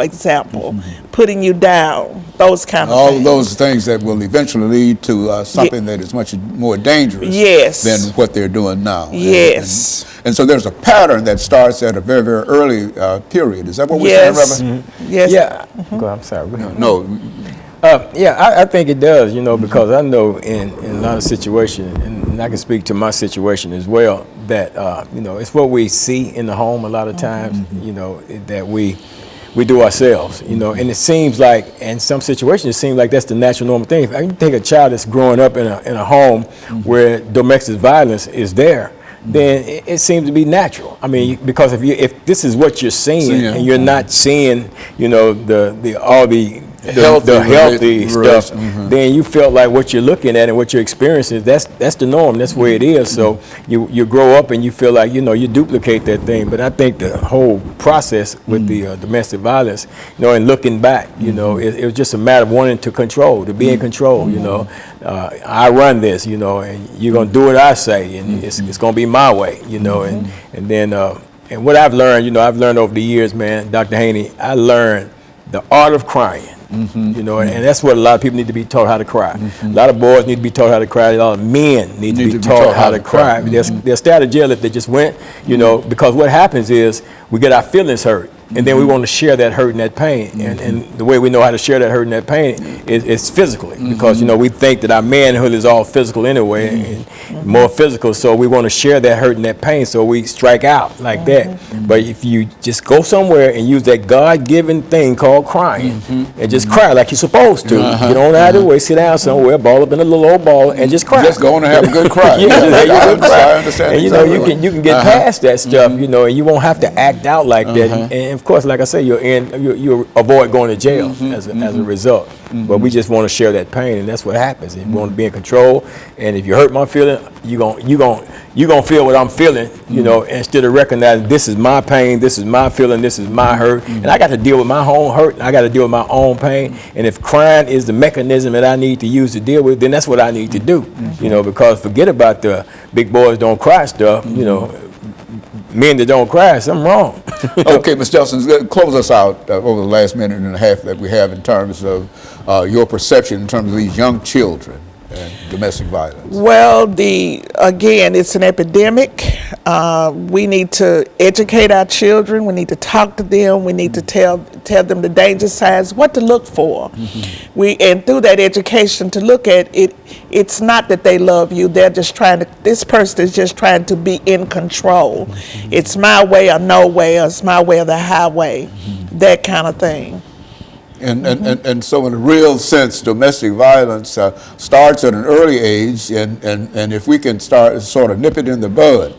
example, putting you down, those kind of All of things. those things that will eventually lead to something that is much more dangerous Yes. than what they're doing now. Yes. And so there's a pattern that starts at a very, very early period. Is that what we're saying, Yes. Reverend? Yes. Yeah. Go, I'm sorry. Go ahead. No. Yeah, I think it does, because I know in a lot of situations, and I can speak to my situation as well, that, it's what we see in the home a lot of times, that we do ourselves, and it seems like, in some situations, it seems like that's the natural normal thing. If you take a child that's growing up in a home where domestic violence is there, then it seems to be natural. I mean, because if this is what you're seeing, and you're not seeing, all the healthy stuff, then you felt like what you're looking at and what you're experiencing, that's the norm. That's where it is. So you grow up and you feel like, you duplicate that thing. But I think the whole process with the domestic violence, and looking back, it was just a matter of wanting to control, to be in control, I run this, and you're going to do what I say, and it's going to be my way, and then, and what I've learned, I've learned over the years, man, Dr. Haney, I learned the art of crying. And that's what a lot of people need to be taught how to cry. A lot of boys need to be taught how to cry. A lot of men need to be taught how to cry. They'll stay out of jail if they just went, because what happens is we get our feelings hurt. And then we want to share that hurt and that pain. And the way we know how to share that hurt and that pain is physically. Because, we think that our manhood is all physical anyway, and more physical. So we want to share that hurt and that pain, so we strike out like that. But if you just go somewhere and use that God-given thing called crying, and just cry like you're supposed to, get on out of the way, sit down somewhere, ball up in a little old ball, and just cry. Just go on and have a good cry. I understand. And you can get past that stuff, and you won't have to act out like that. And of course, like I say, you avoid going to jail as a result. But we just want to share that pain, and that's what happens. And we want to be in control. And if you hurt my feeling, you gonna feel what I'm feeling, instead of recognizing this is my pain, this is my feeling, this is my hurt, and I got to deal with my own hurt, and I got to deal with my own pain. And if crying is the mechanism that I need to use to deal with, then that's what I need to do. Because forget about the big boys don't cry stuff. Men that don't cry, something wrong. Okay, Ms. Jelson, close us out over the last minute and a half that we have in terms of your perception in terms of these young children and domestic violence. Well, again, it's an epidemic. We need to educate our children. We need to talk to them. We need to tell them the danger signs, what to look for. And through that education, to look at it, it's not that they love you. They're just this person is just trying to be in control. It's my way or no way, or it's my way or the highway, that kind of thing. And so in a real sense, domestic violence starts at an early age, and if we can start sort of nip it in the bud,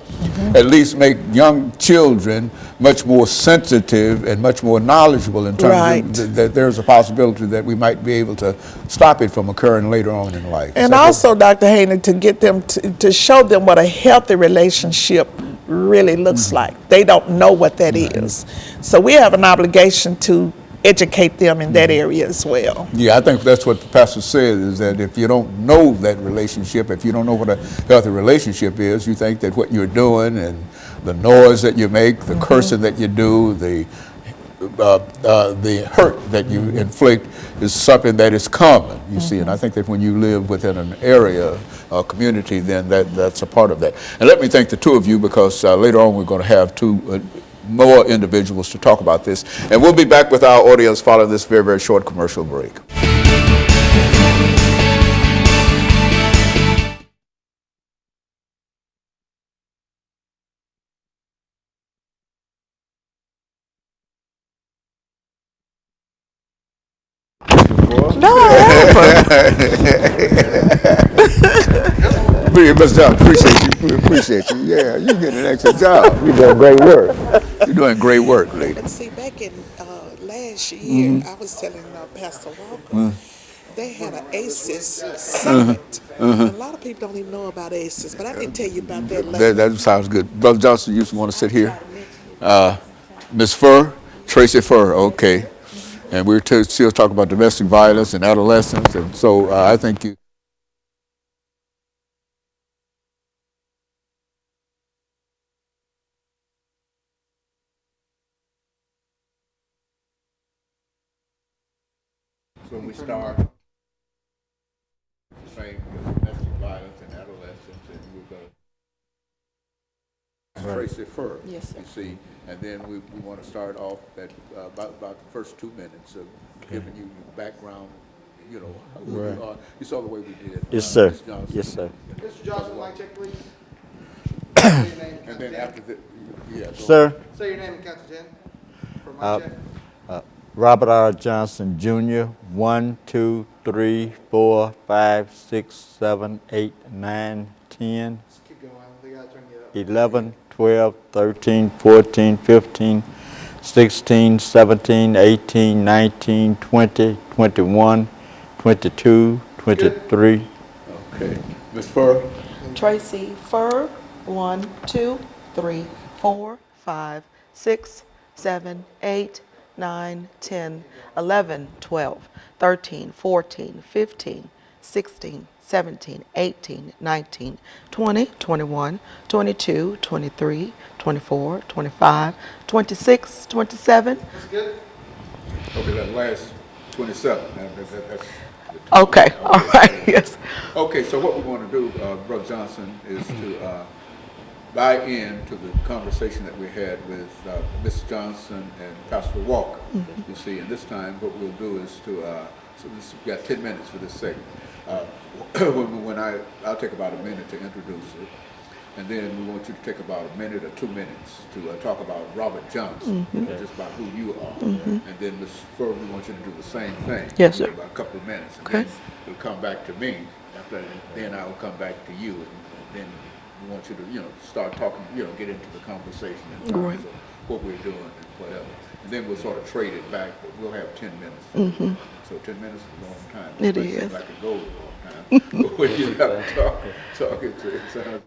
at least make young children much more sensitive and much more knowledgeable in terms of that there's a possibility that we might be able to stop it from occurring later on in life. And also, Dr. Haney, to get them to show them what a healthy relationship really looks like. They don't know what that is. So we have an obligation to educate them in that area as well. Yeah, I think that's what the pastor said, is that if you don't know that relationship, if you don't know what a healthy relationship is, you think that what you're doing and the noise that you make, the cursing that you do, the hurt that you inflict is something that is common, you see. And I think that when you live within an area, a community, then that's a part of that. And let me thank the two of you, because later on we're going to have two more individuals to talk about this. And we'll be back with our audience following this very, very short commercial break. No, I Mr. John, appreciate you. Yeah, you did an excellent job. You're doing great work. You're doing great work, lady. But see, back in last year, I was telling Pastor Walker, they had an ACEs summit. A lot of people don't even know about ACEs, but I can tell you about that later. That sounds good. Brother Johnson, you want to sit here? Ms. Furr, Tracy Furr, okay. And we're still talking about domestic violence and adolescents, and so I think you when we start saying domestic violence and adolescents, and we're going to Tracy Furr. Yes, sir. You see, and then we want to start off at about the first 2 minutes of giving you background. You know, who you are. You saw the way we did. Yes, sir. Ms. Johnson. Yes, sir. Mr. Johnson, mic check, please. And then after the, yeah. go Sir, Say your name and count to 10 for mic check. Robert R. Johnson Jr., 1, 2, 3, 4, 5, 6, 7, 8, 9, 10, Just keep going. They gotta turn you up. 11, 12, 13, 14, 15, 16, 17, 18, 19, 20, 21, 22, 23. Okay. Ms. Furr? Tracy Furr, 1, 2, 3, 4, 5, 6, 7, 8, 9, 10, 11, 12, 13, 14, 15, 16, 17, 18, 19, 20, 21, 22, 23, 24, 25, 26, 27. That's good. Okay, that last 27. That's Okay, all right, yes. okay, so what we want to do, Brother Johnson, is to buy in to the conversation that we had with Ms. Johnson and Pastor Walker. You see, and this time what we'll do is to, so this, we've got 10 minutes for this segment. I'll take about a minute to introduce it, and then we want you to take about a minute or 2 minutes to talk about Robert Johnson, you know, just about who you are. And then Ms. Furr, we want you to do the same thing. Yes, sir. About a couple of minutes. And Okay. then it'll come back to me. After that, then I'll come back to you, and then we want you to, you know, start talking, you know, get into the conversation in terms Right. of what we're doing and whatever. And then we'll sort of trade it back, but we'll have 10 minutes. So 10 minutes is a long time. It may is. seem like it goes a long time. But when you have to talk it sounds.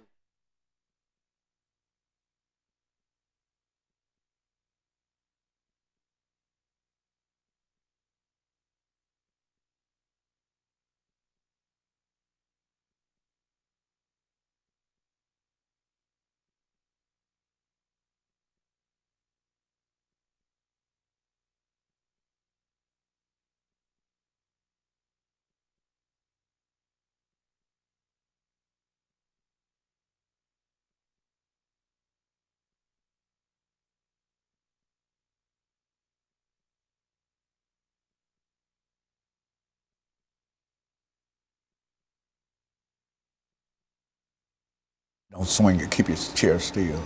Don't swing it. Keep your chair still.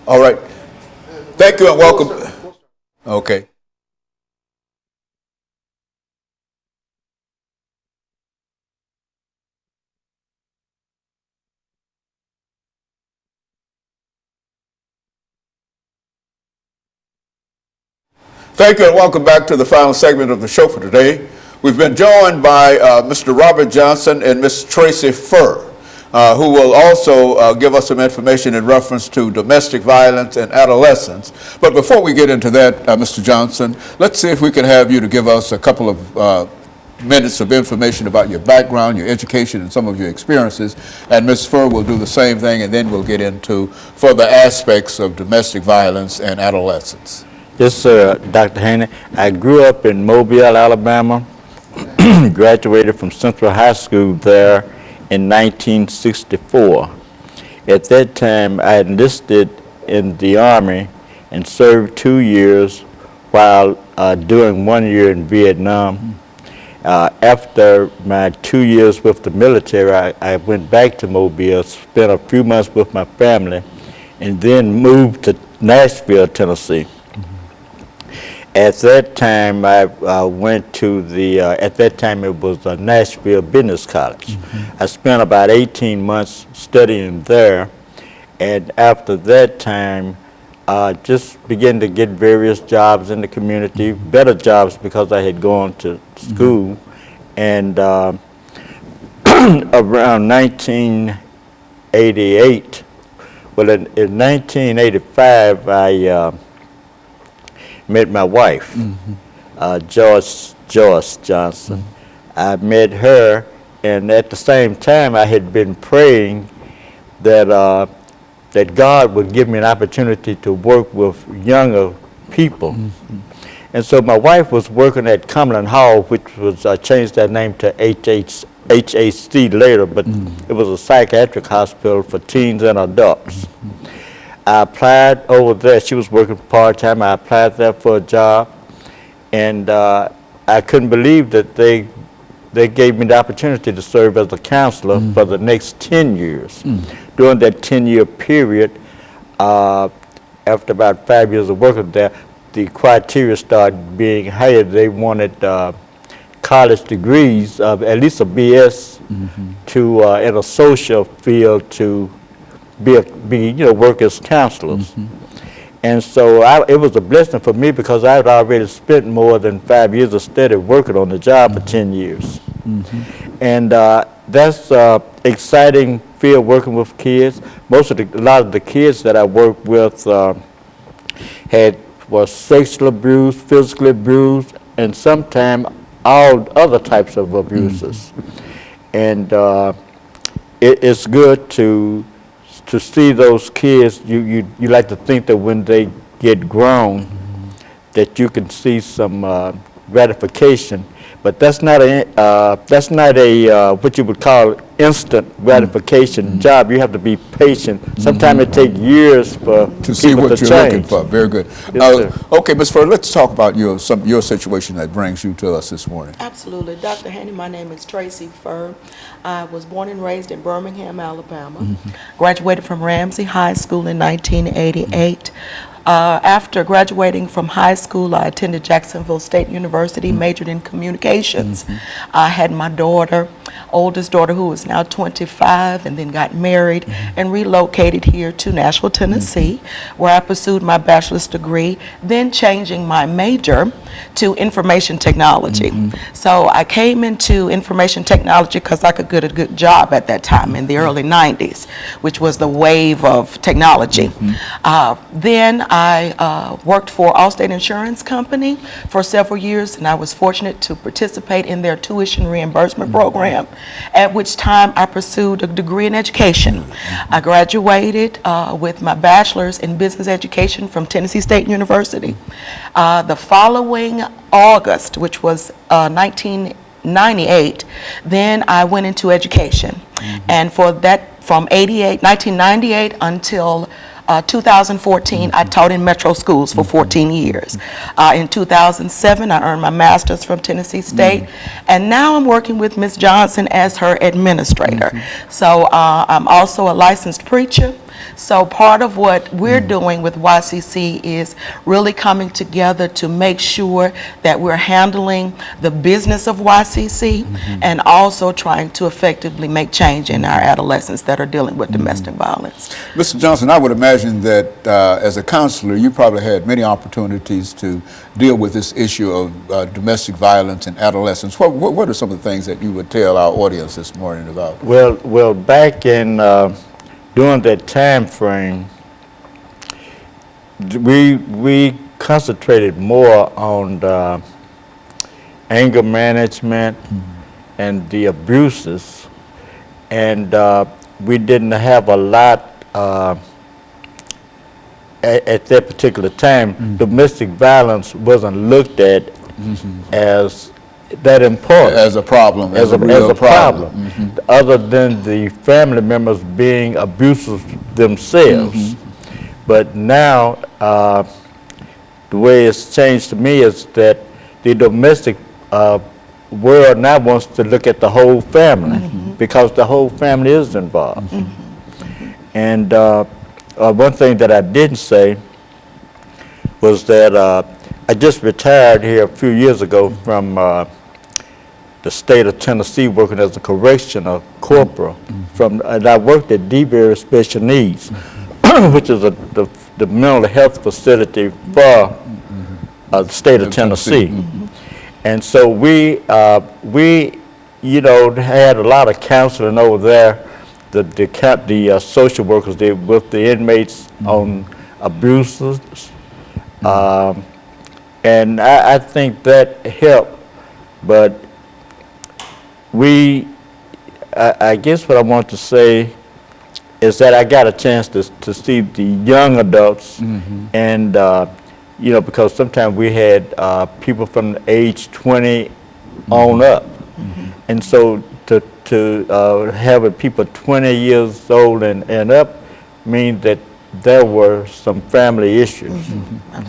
All right. Thank you and welcome. Okay. Thank you and welcome back to the final segment of the show for today. We've been joined by Mr. Robert Johnson and Ms. Tracy Furr, who will also give us some information in reference to domestic violence and adolescents. But before we get into that, Mr. Johnson, let's see if we can have you to give us a couple of minutes of information about your background, your education, and some of your experiences. And Ms. Furr will do the same thing, and then we'll get into further aspects of domestic violence and adolescence. Yes, sir, Dr. Haney. I grew up in Mobile, Alabama, graduated from Central High School there in 1964. At that time, I enlisted in the Army and served 2 years while doing 1 year in Vietnam. After my 2 years with the military, I went back to Mobile, spent a few months with my family, and then moved to Nashville, Tennessee. At that time, I went to the, at that time it was the Nashville Business College. I spent about 18 months studying there, and after that time, just began to get various jobs in the community, better jobs because I had gone to school. And around 1988, well, in 1985, I met my wife, Joyce Johnson. I met her, and at the same time, I had been praying that that God would give me an opportunity to work with younger people. And so my wife was working at Cumberland Hall, which was changed that name to HAC later, but it was a psychiatric hospital for teens and adults. I applied over there. She was working part-time. I applied there for a job, and I couldn't believe that they gave me the opportunity to serve as a counselor for the next 10 years. During that 10-year period, after about 5 years of working there, the criteria started being higher. They wanted college degrees, at least a BS, to in a social field to work as counselors. And so it was a blessing for me because I had already spent more than 5 years of steady working on the job for 10 years. And that's exciting field working with kids. A lot of the kids that I worked with were sexually abused, physically abused, and sometimes all other types of abuses. And it's good to see those kids. You like to think that when they get grown, that you can see some gratification, but that's not a what you would call instant gratification job. You have to be patient. Sometimes it takes years for to see people what to you're change. looking for. Very good. Yes, Okay, Ms. Furr, let's talk about your situation that brings you to us this morning. Absolutely. Dr. Haney, my name is Tracy Furr. I was born and raised in Birmingham, Alabama. Graduated from Ramsey High School in 1988. After graduating from high school, I attended Jacksonville State University, majored in communications. I had my oldest daughter, who is now 25, and then got married and relocated here to Nashville, Tennessee, where I pursued my bachelor's degree, then changing my major to information technology. So I came into information technology because I could get a good job at that time in the early 90s, which was the wave of technology. Then I worked for Allstate Insurance Company for several years, and I was fortunate to participate in their tuition reimbursement program, at which time I pursued a degree in education. I graduated with my bachelor's in business education from Tennessee State University. The following August, which was 1998, then I went into education. And for that, from 1998 until 2014, I taught in metro schools for 14 years. In 2007, I earned my master's from Tennessee State, and now I'm working with Ms. Johnson as her administrator. So I'm also a licensed preacher. So part of what we're doing with YCC is really coming together to make sure that we're handling the business of YCC and also trying to effectively make change in our adolescents that are dealing with domestic violence. Mr. Johnson, I would imagine that as a counselor, you probably had many opportunities to deal with this issue of domestic violence in adolescents. What are some of the things that you would tell our audience this morning about? Well, back in during that time frame, we concentrated more on the anger management and the abuses, and we didn't have a lot at that particular time. Domestic violence wasn't looked at as that important. As a problem, as a real problem. Other than the family members being abusive themselves. But now, the way it's changed to me is that the domestic world now wants to look at the whole family because the whole family is involved. And one thing that I didn't say was that I just retired here a few years ago from the state of Tennessee, working as a correctional corporal. And I worked at DeBerry Special Needs, which is the mental health facility for the state of Tennessee. And so we had a lot of counseling over there. The social workers did with the inmates on abuses. And I think that helped, but I guess what I want to say is that I got a chance to see the young adults and you know, because sometimes we had people from the age 20 on up. And so to have people 20 years old and up means that there were some family issues.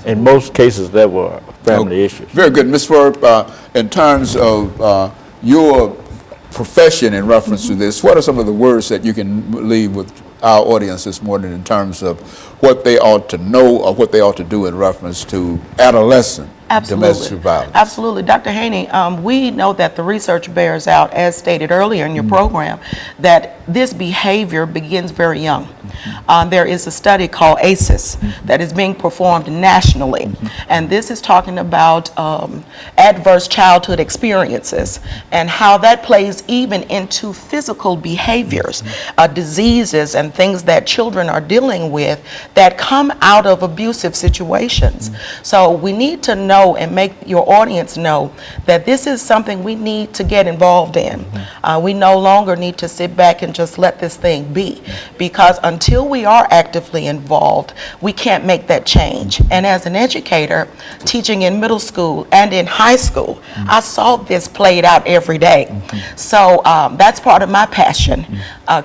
In most cases, there were family issues. Very good. Ms. Ferb, in terms of your profession in reference to this, what are some of the words that you can leave with our audience this morning in terms of what they ought to know or what they ought to do in reference to adolescent domestic violence? Absolutely. Dr. Haney, we know that the research bears out, as stated earlier in your program, that this behavior begins very young. There is a study called ACEs that is being performed nationally, and this is talking about adverse childhood experiences and how that plays even into physical behaviors, diseases and things that children are dealing with that come out of abusive situations. So we need to know and make your audience know that this is something we need to get involved in. We no longer need to sit back and just let this thing be, because until we are actively involved, we can't make that change. And as an educator teaching in middle school and in high school, I saw this played out every day. So that's part of my passion,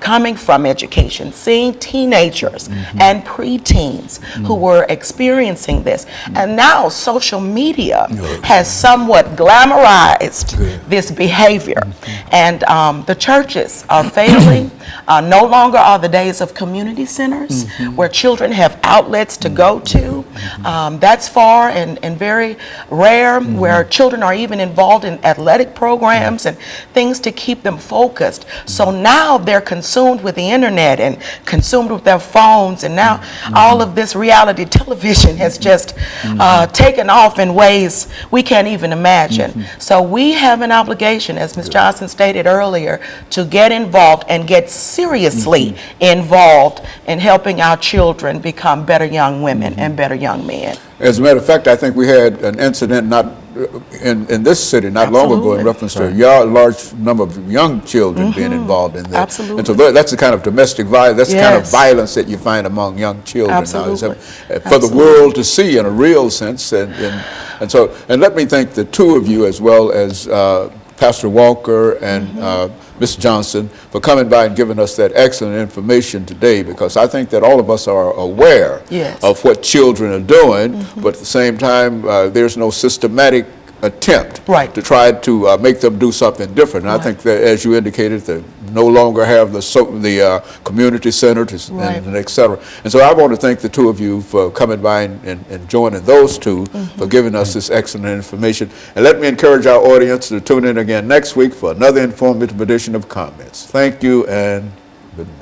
coming from education, seeing teenagers and preteens who were experiencing this. And now social media has somewhat glamorized this behavior. And the churches are failing. No longer are the days of community centers where children have outlets to go to. That's far and very rare, where children are even involved in athletic programs and things to keep them focused. So now they're consumed with the internet and consumed with their phones, and now all of this reality television has just taken off in ways we can't even imagine. So we have an obligation, as Ms. Johnson stated earlier, to get involved and get seriously involved in helping our children become better young women and better young men. As a matter of fact, I think we had an incident not in this city not long ago in reference to a large number of young children being involved in that. Absolutely. And so that's the kind of domestic violence, that's the kind of violence that you find among young children now. So, for the world to see in a real sense. And so, and let me thank the two of you as well as Pastor Walker and Ms. Johnson for coming by and giving us that excellent information today, because I think that all of us are aware of what children are doing, but at the same time, there's no systematic attempt to try to make them do something different. And I think that, as you indicated, they no longer have the community centers and et cetera. And so I want to thank the two of you for coming by and joining those two for giving us this excellent information. And let me encourage our audience to tune in again next week for another informative edition of Comments. Thank you and good morning.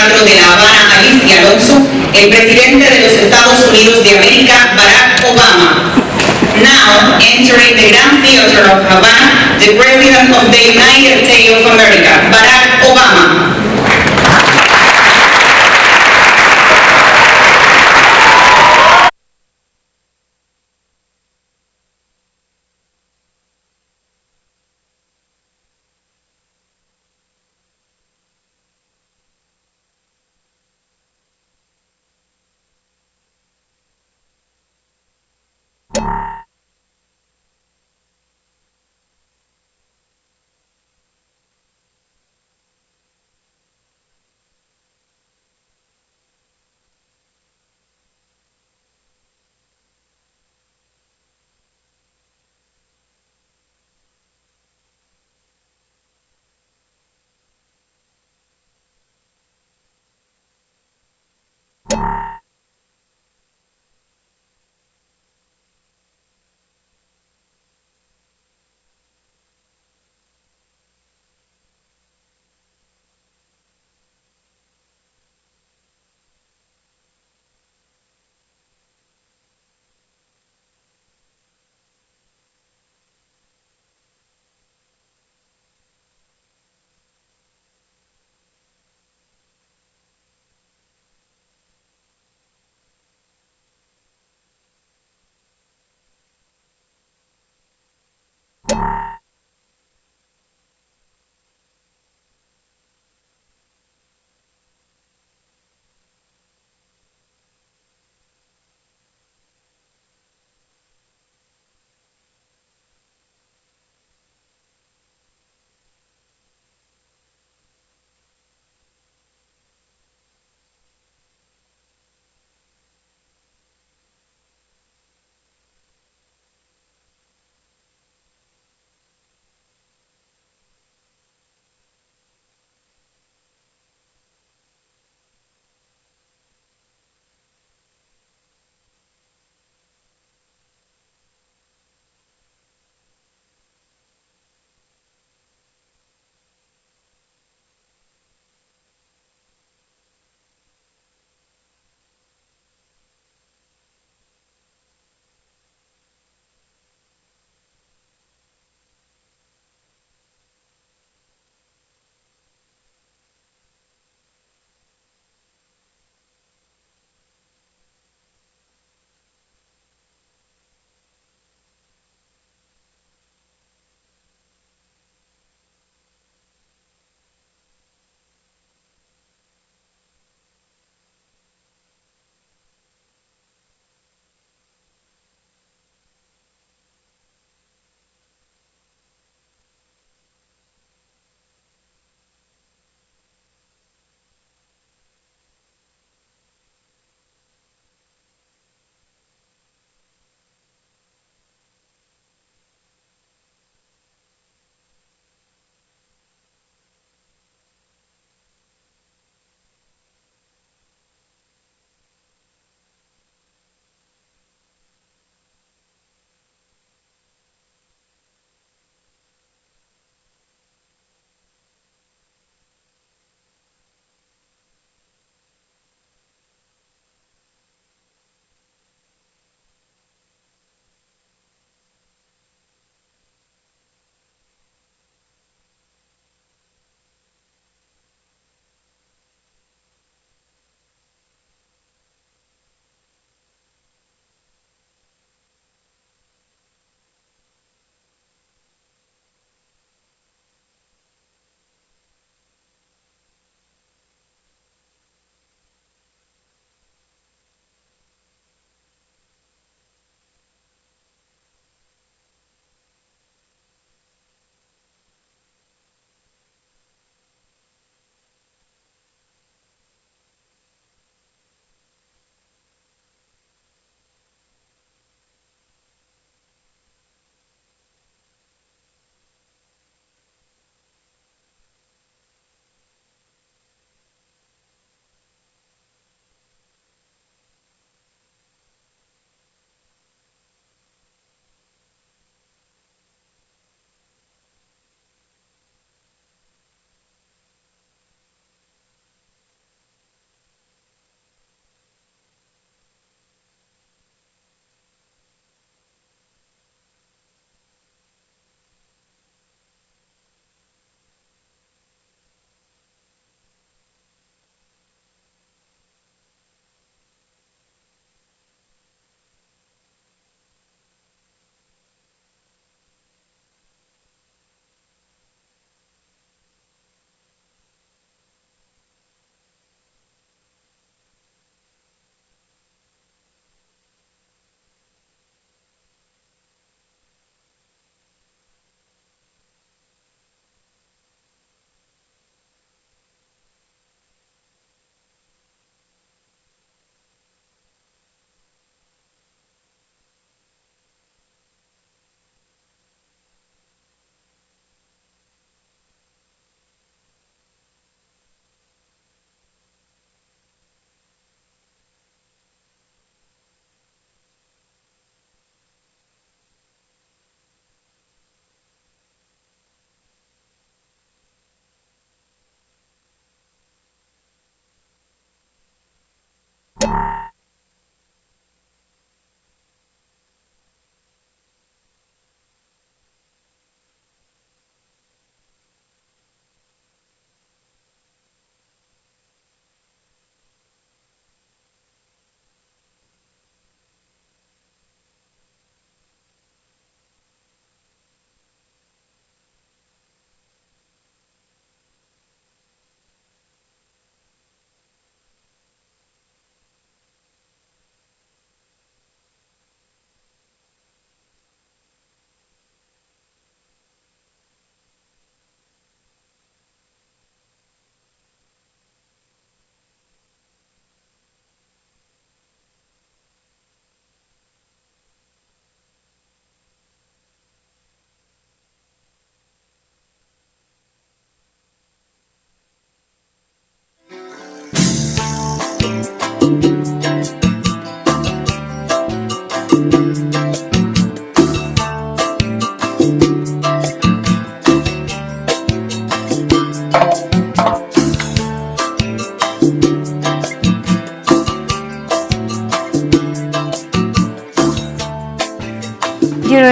Teatro de La Habana, Alicia Alonso, el presidente de los Estados Unidos de América, Barack Obama. Now, entering the Grand Theater of Havana, the President of the United States of America, Barack Obama.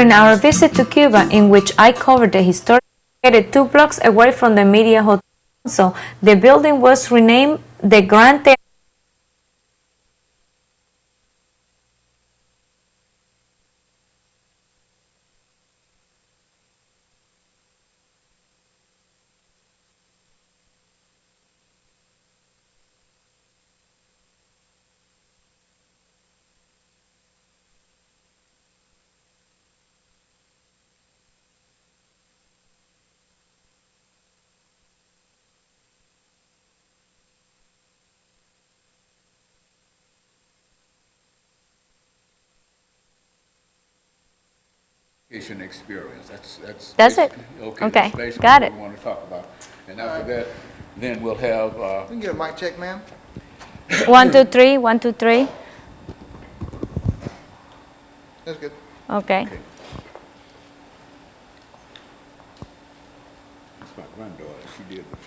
During our visit to Cuba, in which I covered the historic, 2 blocks away from the Media Hotel, the building was renamed the Grand Theater. Education experience. That's That's it. basically- Okay, Okay, that's basically got what it. we want to talk about. And after that, then we'll have, We can get a mic check, ma'am. 1, 2, 3, 1, 2, 3. That's good. Okay. it's my granddaughter, she did the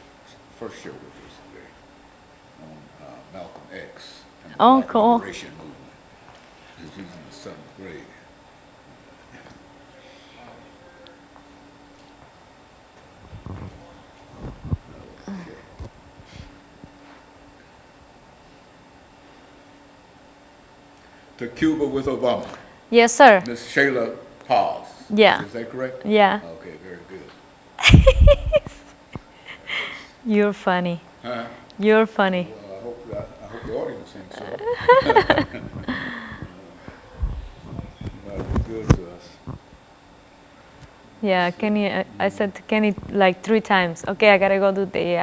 first show with us today on Malcolm X and the Oh, Black cool. Liberation Movement. She's in the 7th grade. To Cuba with Obama. Yes, sir. Miss Shayla Paz. Yeah. Is that correct? Yeah. Okay, very good. You're funny. Huh? You're funny. Well, I hope the audience thinks so. That's good to us. Yeah, Kenny, I said to Kenny like 3 times, okay, I gotta go do the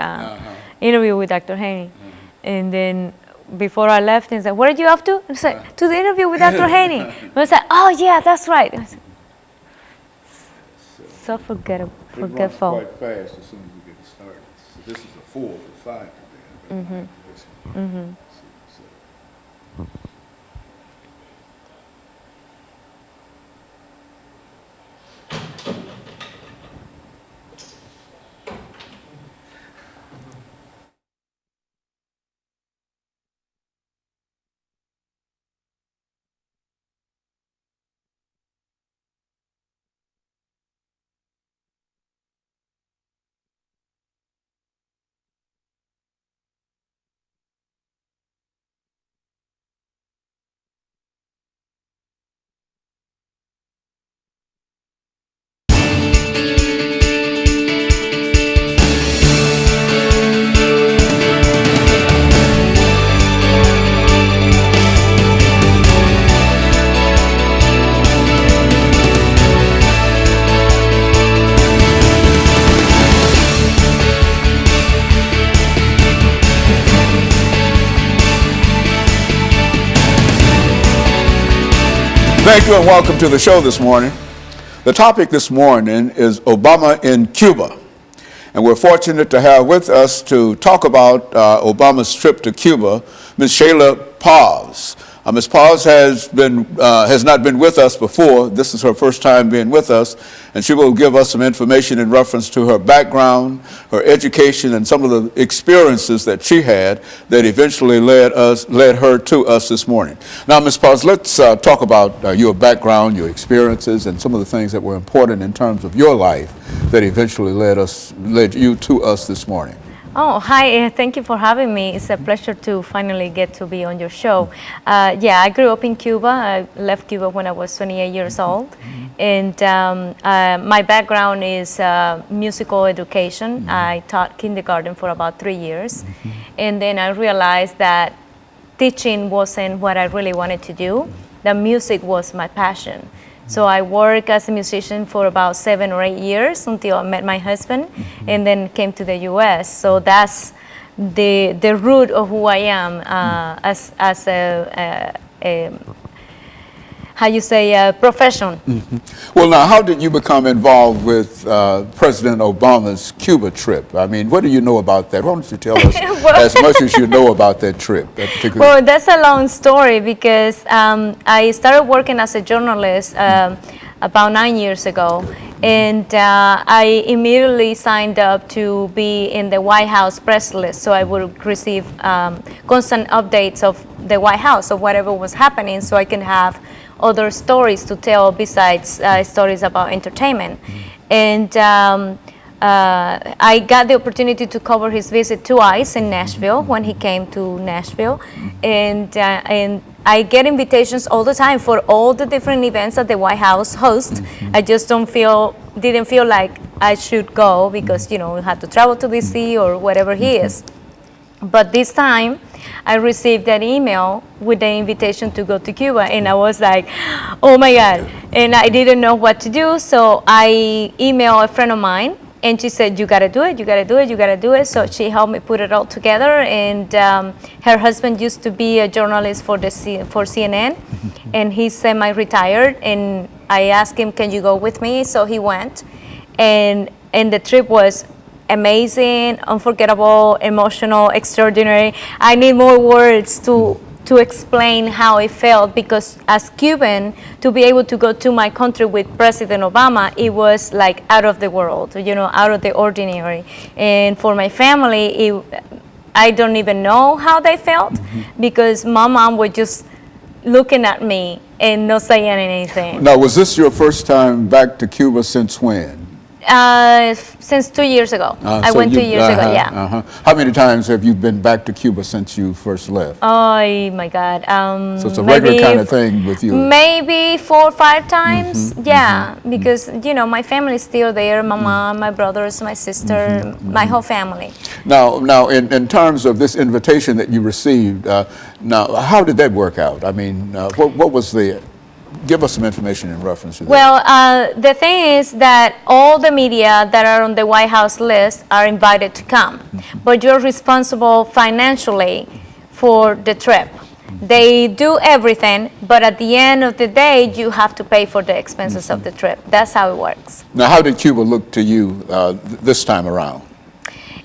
interview with Dr. Haney. And then before I left, he said, where did you off to? I said, to the interview with Dr. Haney. And I said, oh yeah, that's right. I said, so It forgetful. runs quite fast as soon as we get started. So this is a 4 for 5 today. Mm-hmm. Thank you and welcome to the show this morning. The topic this morning is Obama in Cuba. And we're fortunate to have with us to talk about Obama's trip to Cuba, Ms. Shayla Paz. Ms. Paz has not been with us before. This is her first time being with us, and she will give us some information in reference to her background, her education, and some of the experiences that she had that eventually led her to us this morning. Now, Ms. Paz, let's talk about your background, your experiences, and some of the things that were important in terms of your life that eventually led you to us this morning. Oh, hi, thank you for having me. It's a pleasure to finally get to be on your show. Yeah, I grew up in Cuba. I left Cuba when I was 28 years old. And my background is musical education. I taught kindergarten for about 3 years. And then I realized that teaching wasn't what I really wanted to do. The music was my passion. So I worked as a musician for about 7 or 8 years until I met my husband, and then came to the U.S. So that's the root of who I am as a how you say, profession. Well, now, how did you become involved with President Obama's Cuba trip? I mean, what do you know about that? Why don't you tell us as much as you know about that trip? That particular Well, that's a long story because I started working as a journalist about 9 years ago, and I immediately signed up to be in the White House press list, so I would receive constant updates of the White House, of whatever was happening, so I can have other stories to tell besides stories about entertainment. And I got the opportunity to cover his visit twice in Nashville when he came to Nashville, and I get invitations all the time for all the different events that the White House hosts. I just didn't feel like I should go because we had to travel to DC or wherever he is. But this time, I received an email with the invitation to go to Cuba, and I was like, oh my God. And I didn't know what to do, so I emailed a friend of mine, and she said, you gotta do it, you gotta do it, you gotta do it. So she helped me put it all together, and her husband used to be a journalist for CNN, and he's semi-retired, and I asked him, can you go with me? So he went, and the trip was amazing, unforgettable, emotional, extraordinary. I need more words to explain how it felt, because as Cuban, to be able to go to my country with President Obama, it was like out of the world, out of the ordinary. And for my family, I don't even know how they felt, because my mom was just looking at me and not saying anything. Now, was this your first time back to Cuba since when? Since 2 years ago. I went 2 years ago, yeah. How many times have you been back to Cuba since you first left? Oh my God. So it's a regular kind of thing with you? Maybe 4 or 5 times, yeah. Because, my family is still there. My mom, my brothers, my sister, my whole family. Now, in terms of this invitation that you received, now, how did that work out? I mean, what was the... Give us some information in reference to that. Well, the thing is that all the media that are on the White House list are invited to come, but you're responsible financially for the trip. They do everything, but at the end of the day, you have to pay for the expenses of the trip. That's how it works. Now, how did Cuba look to you this time around?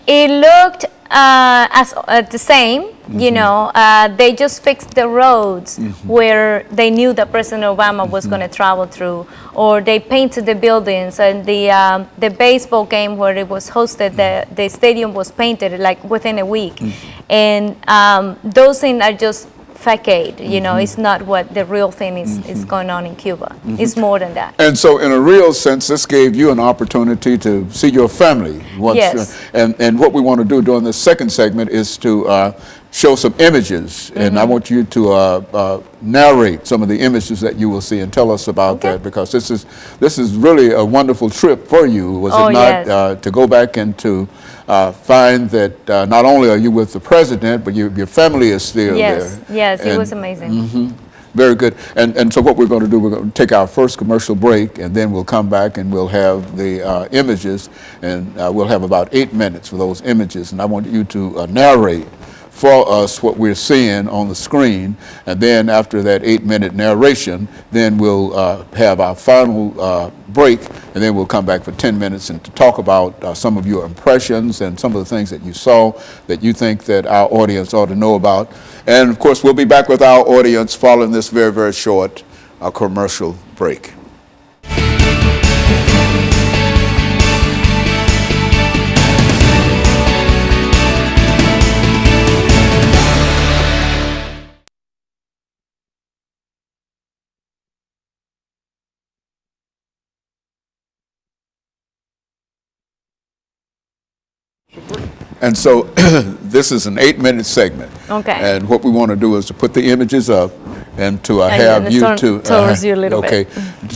It looked as the same, they just fixed the roads where they knew that President Obama was going to travel through, or they painted the buildings, and the baseball game where it was hosted, the stadium was painted like within a week. And those things are just facade, it's not what the real thing is going on in Cuba. It's more than that. And so in a real sense, this gave you an opportunity to see your family. Yes. And what we want to do during the second segment is to show some images, and I want you to narrate some of the images that you will see and tell us about that, because this is really a wonderful trip for you, was it not? Yes. To go back and to find that not only are you with the president, but your family is still there. Yes, it was amazing. Very good. And so what we're going to do, we're going to take our first commercial break, and then we'll come back and we'll have the images, and we'll have about 8 minutes for those images. And I want you to narrate for us what we're seeing on the screen, and then after that 8-minute narration, then we'll have our final break, and then we'll come back for 10 minutes and to talk about some of your impressions and some of the things that you saw that you think that our audience ought to know about. And of course, we'll be back with our audience following this very, very short commercial break. And so this is an 8-minute segment. Okay. And what we want to do is to put the images up and to have you to towards you a little bit.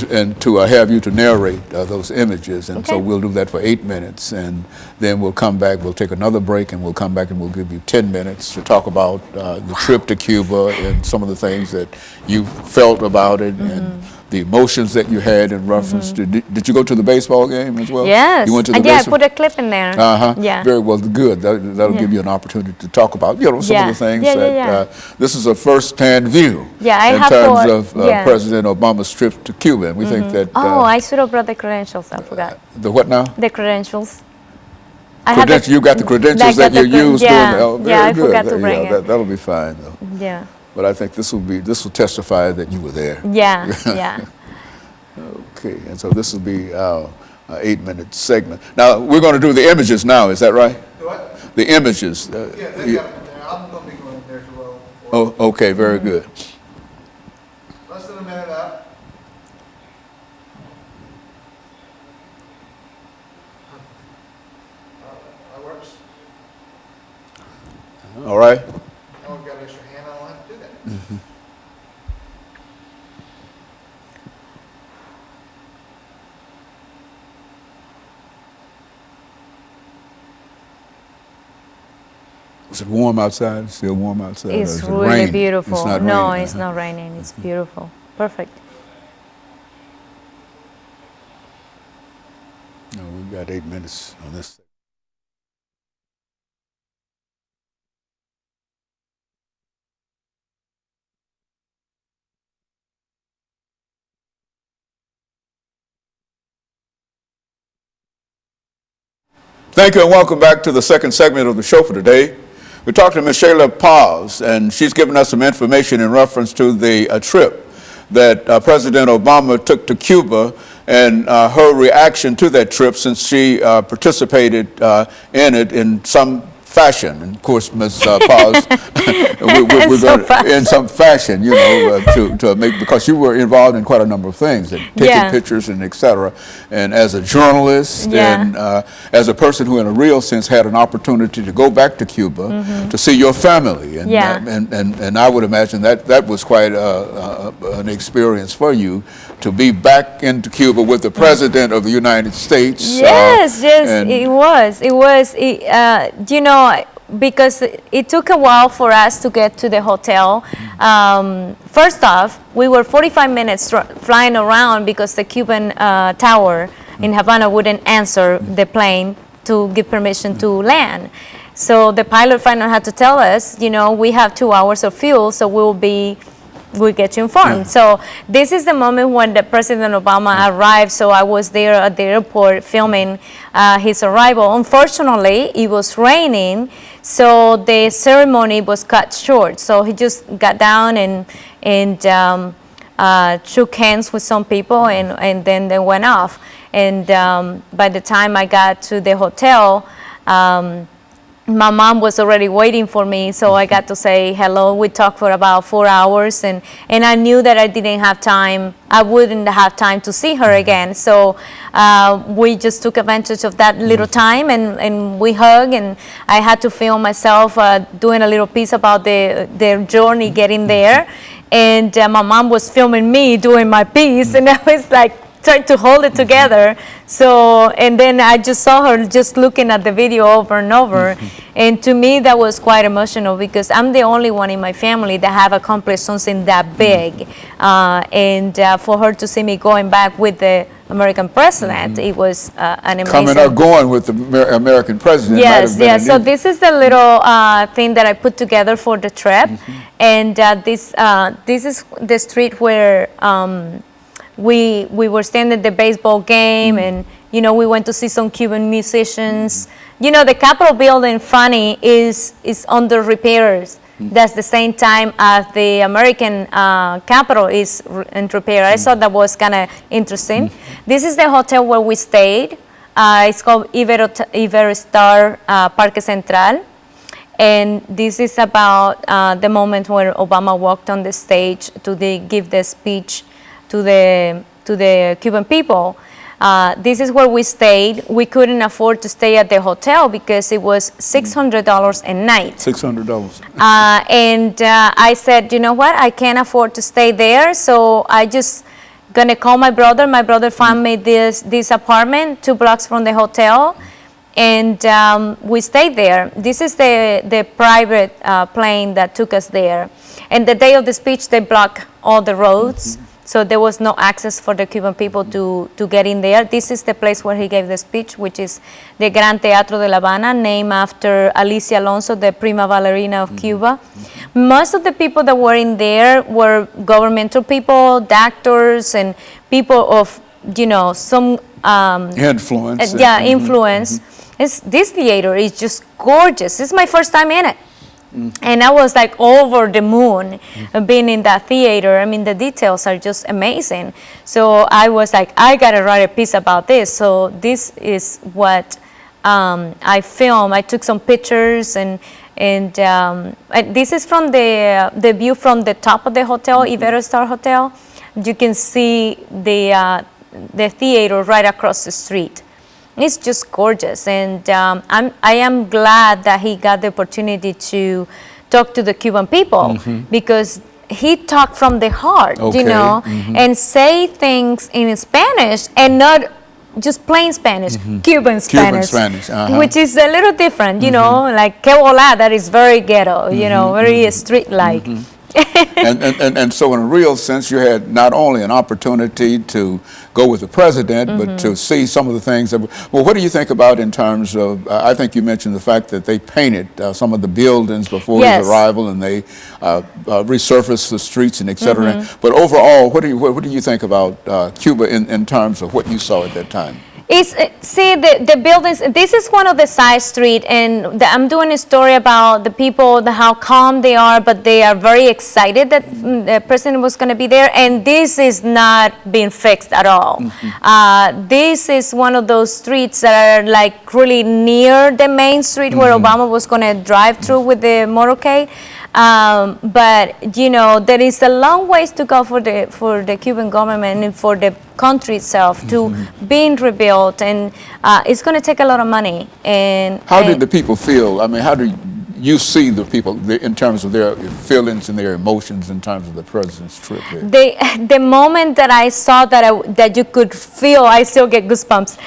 And to have you to narrate those images. And so we'll do that for 8 minutes, and then we'll come back. We'll take another break, and we'll come back and we'll give you 10 minutes to talk about the trip to Cuba and some of the things that you felt about it and the emotions that you had in reference to. Did you go to the baseball game as well? Yes. You went to the I put a clip in there. Yeah. Very well. Good. That'll give you an opportunity to talk about some of the things that this is a first-hand view in terms of President Obama's trip to Cuba. And we think that. I should have brought the credentials. I forgot. The what now? The credentials. You got the credentials that you used during the. Oh, very I good. forgot to bring it. That'll be fine though. Yeah. But I think this will testify that you were there. Yeah. Yeah. Okay, and so this will be our 8-minute segment. Now we're going to do the images now. Is that right? What? The images. Yeah, they got it there. I'm going to be going there as well. Oh, okay, very good. Less than a minute out. All right? Oh, you got an extra hand, I don't have to do that. Is it warm outside? It's still warm outside? Or It's is it really raining? beautiful. It's not No, raining. it's not raining. It's beautiful. Perfect. No, we've got 8 minutes on this. Thank you and welcome back to the second segment of the show for today. We're talking to Ms. Shayla Paz, and she's given us some information in reference to the trip that President Obama took to Cuba and her reaction to that trip since she participated in it in some fashion. And of course, Ms. Paz, we're going in some fashion, you know, to make, because you were involved in quite a number of things, and taking pictures and et cetera. And as a journalist and as a person who in a real sense had an opportunity to go back to Cuba to see your family. And, and I would imagine that was quite an experience for you to be back into Cuba with the President of the United States. Yes, it was. It was, you know, because it took a while for us to get to the hotel. First off, we were 45 minutes flying around because the Cuban tower in Havana wouldn't answer the plane to give permission to land. So the pilot finally had to tell us, you know, we have 2 hours of fuel, so we'll get you informed. So this is the moment when the President Obama arrived. So I was there at the airport filming his arrival. Unfortunately, it was raining, so the ceremony was cut short. So he just got down and shook hands with some people, and then they went off. And by the time I got to the hotel, my mom was already waiting for me, so I got to say hello. We talked for about 4 hours, and I knew that I didn't have time. I wouldn't have time to see her again. So we just took advantage of that little time, and we hugged, and I had to film myself doing a little piece about their journey getting there. And my mom was filming me doing my piece, and I was like, trying to hold it together. So, and then I just saw her just looking at the video over and over. And to me, that was quite emotional because I'm the only one in my family that have accomplished something that big. And for her to see me going back with the American president, it was an amazing... Coming or going with the American president. Yes, yes. So this is the little thing that I put together for the trip. And this is the street where we were standing at the baseball game, and you know, we went to see some Cuban musicians. You know, the Capitol building, funny, is under repairs. That's the same time as the American Capitol is in repair. I thought that was kind of interesting. This is the hotel where we stayed. It's called Iberostar Parque Central. And this is about the moment where Obama walked on the stage to give the speech to the Cuban people. This is where we stayed. We couldn't afford to stay at the hotel because it was $600 a night. $600. And I said, you know what? I can't afford to stay there, so I just gonna call my brother. My brother found me this apartment 2 blocks from the hotel, and we stayed there. This is the private plane that took us there. And the day of the speech, they blocked all the roads. So there was no access for the Cuban people to get in there. This is the place where he gave the speech, which is the Gran Teatro de La Habana, named after Alicia Alonso, the prima ballerina of Cuba. Most of the people that were in there were governmental people, doctors, and people of, you know, some... influence. Influence. This theater is just gorgeous. This is my first time in it. And I was like over the moon being in that theater. I mean, the details are just amazing. So I was like, I gotta write a piece about this. So this is what I filmed. I took some pictures, and this is from the view from the top of the hotel, Iberostar Hotel. You can see the theater right across the street. It's just gorgeous, and I am glad that he got the opportunity to talk to the Cuban people because he talked from the heart, Okay. you know, and say things in Spanish and not just plain Spanish, Cuban Spanish, Spanish, which is a little different, you know, like KWalker, that is very ghetto, you know, very street-like. And so in a real sense, you had not only an opportunity to go with the president, but to see some of the things that, well, what do you think about in terms of, I think you mentioned the fact that they painted some of the buildings before his arrival, and they resurfaced the streets and et cetera. But overall, what do you think about Cuba in terms of what you saw at that time? See, the buildings, this is one of the side street, and I'm doing a story about the people, how calm they are, but they are very excited that the president was going to be there, and this is not being fixed at all. This is one of those streets that are like really near the main street where Obama was going to drive through with the motorcade. But you know, there is a long ways to go for the Cuban government and for the country itself to being rebuilt, and it's going to take a lot of money. And how did the people feel? I mean, how do you see the people in terms of their feelings and their emotions in terms of the president's trip here? The moment that I saw that you could feel, I still get goosebumps.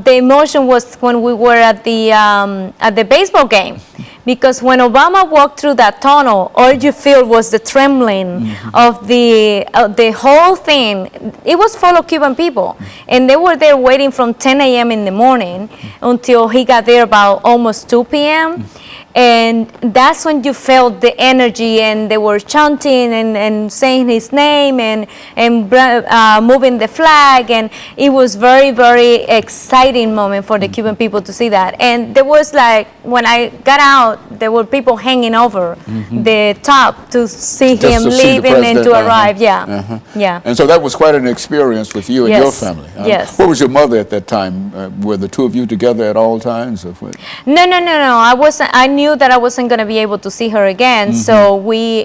The emotion was when we were at the baseball game. Because when Obama walked through that tunnel, all you feel was the trembling of the whole thing. It was full of Cuban people, and they were there waiting from 10 a.m. in the morning until he got there about almost 2 p.m. And that's when you felt the energy, and they were chanting and saying his name and moving the flag, and it was very, very exciting moment for the Cuban people to see that. And there was like, when I got out, there were people hanging over the top to see him leaving and to arrive. Yeah, yeah. And so that was quite an experience with you and your family. Yes. Where was your mother at that time? Were the two of you together at all times? Or what? No. I wasn't. I knew that I wasn't going to be able to see her again. So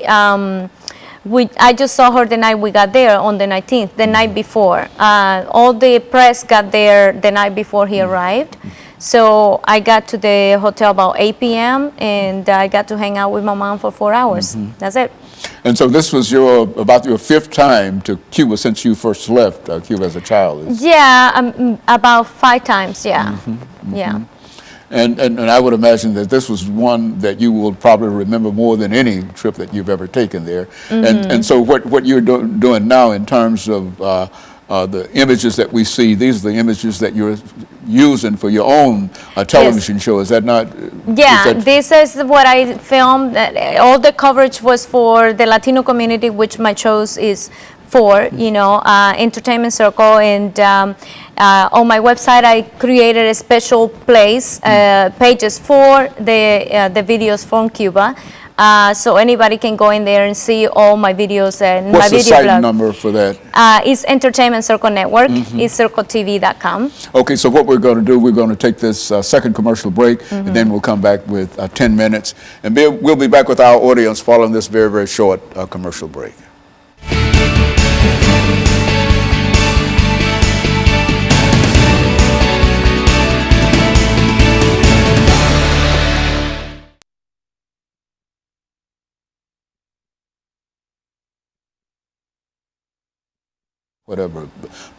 I just saw her the night we got there on the 19th, the night before. All the press got there the night before he arrived. So I got to the hotel about 8 p.m. and I got to hang out with my mom for 4 hours. That's it. And so this was about your fifth time to Cuba since you first left Cuba as a child. Yeah, about 5 times. Yeah, yeah. And I would imagine that this was one that you will probably remember more than any trip that you've ever taken there. And so what you're doing now in terms of the images that we see, these are the images that you're using for your own television show. Is that not? Yeah, this is what I filmed. All the coverage was for the Latino community, which my shows is for, you know, Entertainment Circle. And on my website, I created a special place, pages for the videos from Cuba. So anybody can go in there and see all my videos and What's my video the site blog. number for that? It's Entertainment Circle Network. It's circletv.com. Okay, so what we're going to do, we're going to take this second commercial break, and then we'll come back with 10 minutes. And we'll be back with our audience following this very, very short commercial break. Whatever,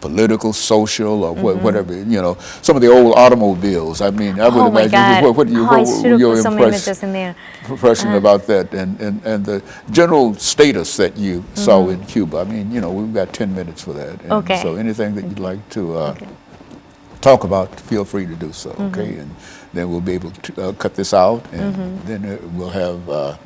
political, social, or whatever, you know, some of the old automobiles. I mean, I would imagine, what were your impression about that and the general status that you saw in Cuba? I mean, you know, we've got 10 minutes for that. And so anything that you'd like to talk about, feel free to do so, okay? And then we'll be able to cut this out, and then we'll have,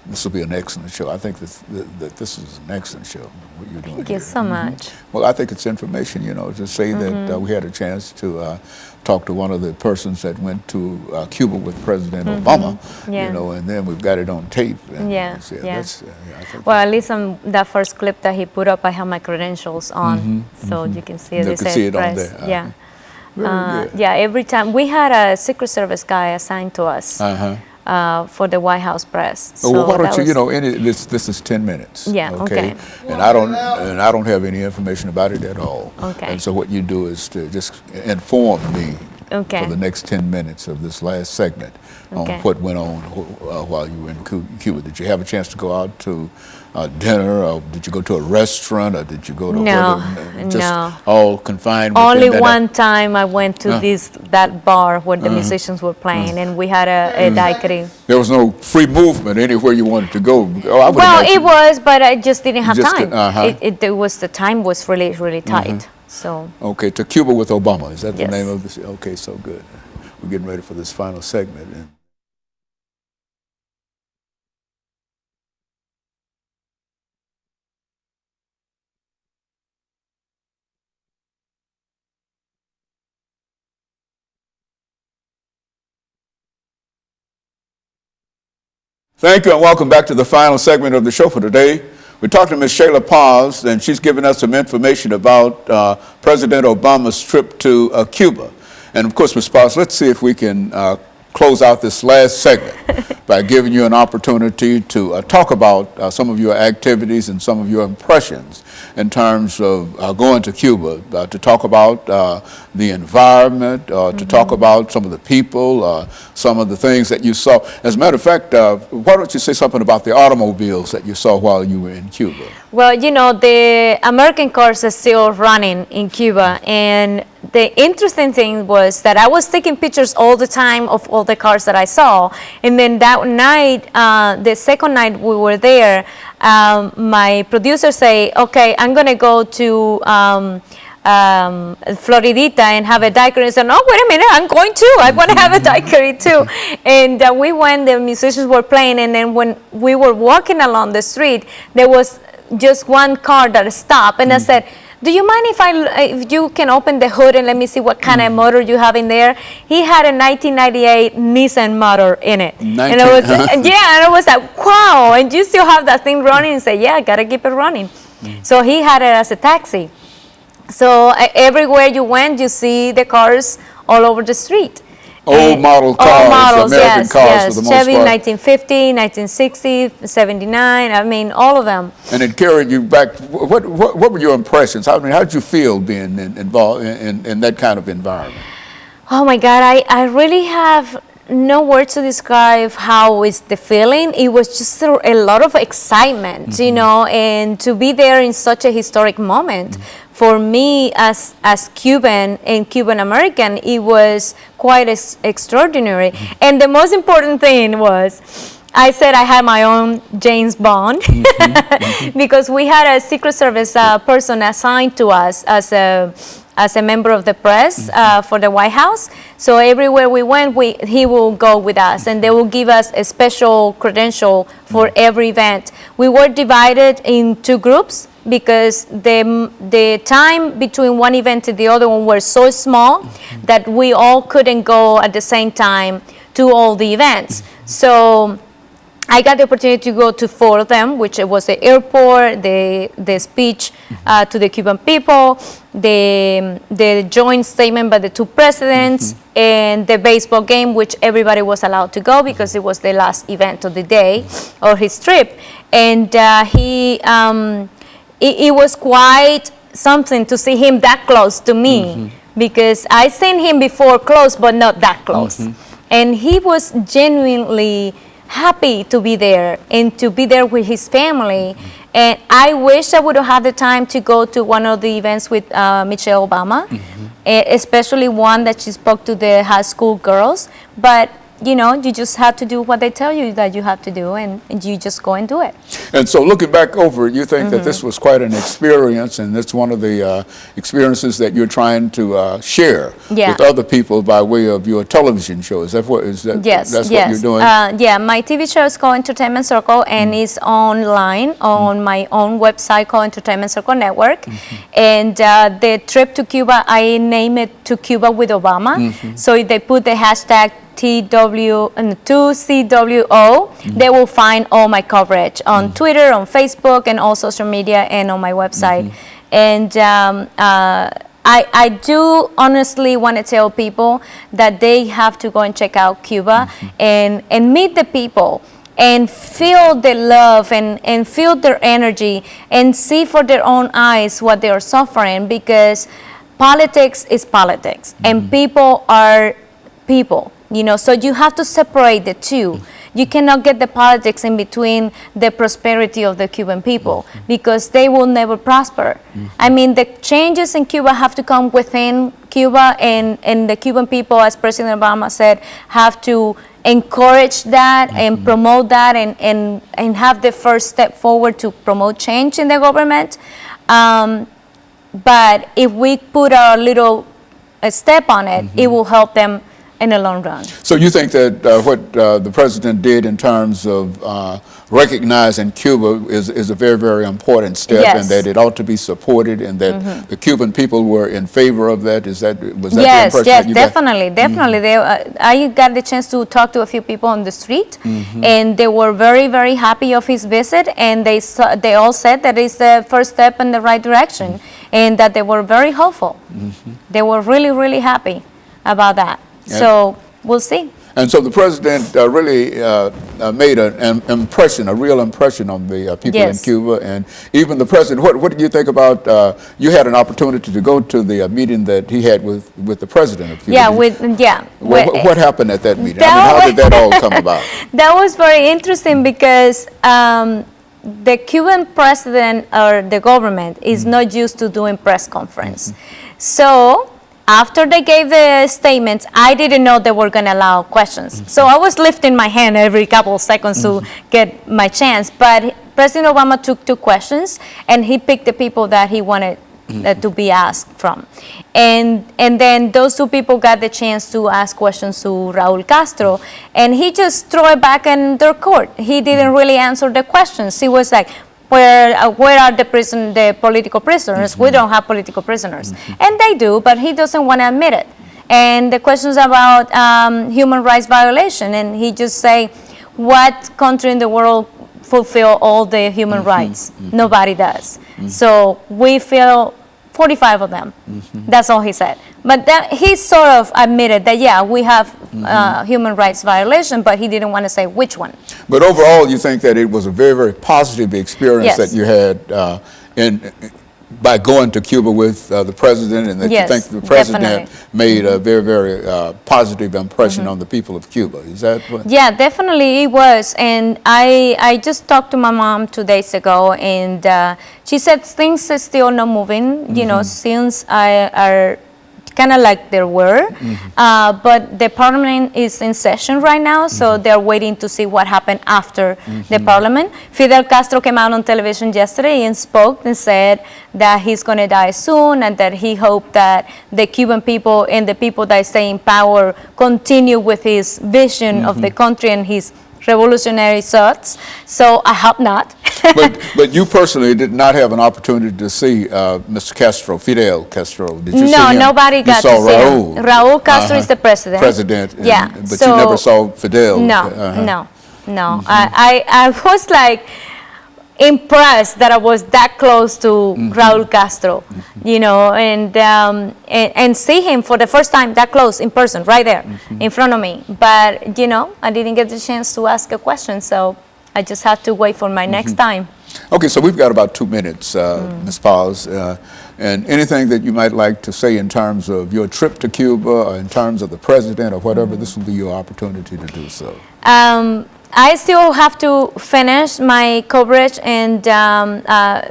this will be an excellent show. I think that this is an excellent show, what you're doing. Thank you so much. Well, I think it's information, you know, to say that we had a chance to talk to one of the persons that went to Cuba with President Obama, you know, and then we've got it on tape. And I think well, at least on that first clip that he put up, I have my credentials on, so you can see it. You can see it on there. Yeah. Yeah, every time. We had a Secret Service guy assigned to us. for the White House press. Oh, well, why that don't you, was- this is 10 minutes. Yeah, okay. And I don't have any information about it at all. Okay. And so what you do is to just inform me Okay. for the next 10 minutes of this last segment on Okay. what went on while you were in Cuba. Did you have a chance to go out to dinner, or did you go to a restaurant, or did you go to No, just no. all confined within Only that- one time I went to that bar where the musicians were playing, and we had a daiquiri. There was no free movement anywhere you wanted to go. Oh, I would Well, imagine- it was, but I just didn't have Just time. could- It was the time was really tight. So Okay, to Cuba with Obama. Is that the Yes. name of this? Okay, so good. We're getting ready for this final segment. And thank you, and welcome back to the final segment of the show for today. We talked to Ms. Shayla Paz, and she's given us some information about President Obama's trip to Cuba. And of course, Ms. Paz, let's see if we can close out this last segment by giving you an opportunity to talk about some of your activities and some of your impressions in terms of going to Cuba, to talk about the environment, to talk about some of the people, some of the things that you saw. As a matter of fact, why don't you say something about the automobiles that you saw while you were in Cuba? well, the American cars are still running in Cuba, and the interesting thing was that I was taking pictures all the time of all the cars that I saw, and then that night, the second night we were there, my producer say, okay, I'm gonna go to Floridita and have a daiquiri. I said, no, wait a minute, I'm going too. I want to have a daiquiri too. And we went, the musicians were playing, and then when we were walking along the street, there was just one car that stopped, and I said, do you mind if you can open the hood and let me see what kind of motor you have in there? He had a 1998 Nissan motor in it. And I was, and I was like, wow, and you still have that thing running? And say, yeah, I gotta keep it running. So he had it as a taxi. So everywhere you went, you see the cars all over the street. Old model cars, old models, American cars for the most Chevy part. 1950, 1960, 79, I mean, all of them. And it carried you back. What were your impressions? How did you feel being involved in that kind of environment? Oh my God, I really have no words to describe how is the feeling. It was just a lot of excitement, and to be there in such a historic moment. For me, as Cuban and Cuban American, it was quite extraordinary. And the most important thing was, I said I had my own James Bond because we had a Secret Service person assigned to us as a member of the press for the White House. So everywhere we went, he will go with us, and they will give us a special credential for every event. We were divided in two groups because the time between one event to the other one were so small that we all couldn't go at the same time to all the events. So I got the opportunity to go to 4 of them, which was the airport, the speech to the Cuban people, the joint statement by the 2 presidents, and the baseball game, which everybody was allowed to go because it was the last event of the day or his trip. And it was quite something to see him that close to me because I seen him before close, but not that close. And he was genuinely happy to be there and to be there with his family. And I wish I would have had the time to go to one of the events with Michelle Obama, especially one that she spoke to the high school girls. But you just have to do what they tell you that you have to do, and you just go and do it. And so looking back over it, you think that this was quite an experience, and it's one of the experiences that you're trying to share with other people by way of your television show. Is that what Yes, that's yes. what you're doing? Yeah, my TV show is called Entertainment Circle, and it's online on my own website called Entertainment Circle Network. And the trip to Cuba, I name it To Cuba with Obama. So if they put the hashtag TW and 2CWO, they will find all my coverage on Twitter, on Facebook, and all social media, and on my website. And I do honestly want to tell people that they have to go and check out Cuba and meet the people and feel the love and feel their energy and see for their own eyes what they are suffering, because politics is politics and people are people, you know, so you have to separate the two. You cannot get the politics in between the prosperity of the Cuban people, because they will never prosper. I mean, the changes in Cuba have to come within Cuba, and the Cuban people, as President Obama said, have to encourage that and promote that and have the first step forward to promote change in the government. But if we put a little step on it, it will help them in the long run. So you think that what the president did in terms of recognizing Cuba is a very, very important step, Yes. and that it ought to be supported, and that the Cuban people were in favor of that? Was that the impression Yes, that you got? definitely. I got the chance to talk to a few people on the street, and they were very, very happy of his visit, and they all said that it's the first step in the right direction, and that they were very hopeful. They were really, really happy about that. So we'll see. And so the president really made an impression, a real impression on the people in Yes. Cuba, and even the president. What did you think about? You had an opportunity to go to the meeting that he had with the president of Cuba. What happened at that meeting? I mean, how did that all come about? That was very interesting, because the Cuban president or the government is not used to doing press conference. So after they gave the statements, I didn't know they were going to allow questions. So I was lifting my hand every couple of seconds to get my chance. But President Obama took 2 questions, and he picked the people that he wanted to be asked from. And then those 2 people got the chance to ask questions to Raul Castro, and he just threw it back in their court. He didn't really answer the questions. He was like, where are the political prisoners? We don't have political prisoners. And they do, but he doesn't want to admit it. And the questions about human rights violation, and he just say, what country in the world fulfill all the human rights? Nobody does. So we feel 45 of them. That's all he said. But that, he sort of admitted that, yeah, we have human rights violation, but he didn't want to say which one. But overall, you think that it was a very, very positive experience Yes. that you had by going to Cuba with the president, and that Yes, you think the president definitely. made a very, very positive impression on the people of Cuba. Is that what? Yeah, definitely it was. And I just talked to my mom 2 days ago, and she said things are still not moving, you know, since are kind of like there were. But the parliament is in session right now, so they're waiting to see what happened after the parliament. Fidel Castro came out on television yesterday and spoke and said that he's going to die soon, and that he hoped that the Cuban people and the people that stay in power continue with his vision of the country and his revolutionary thoughts. So I hope not. But you personally did not have an opportunity to see Mr. Castro, Fidel Castro. Did you see No, him? nobody got you saw to see Raul. him. Raul Castro is the president. Yeah. But you never saw Fidel. No. I was like impressed that I was that close to Raul Castro, you know, and see him for the first time that close in person, right there in front of me. But, you know, I didn't get the chance to ask a question, so I just had to wait for my next time. Okay, so we've got about 2 minutes, Ms. Paz, and anything that you might like to say in terms of your trip to Cuba, or in terms of the president, or whatever, this will be your opportunity to do so. I still have to finish my coverage, and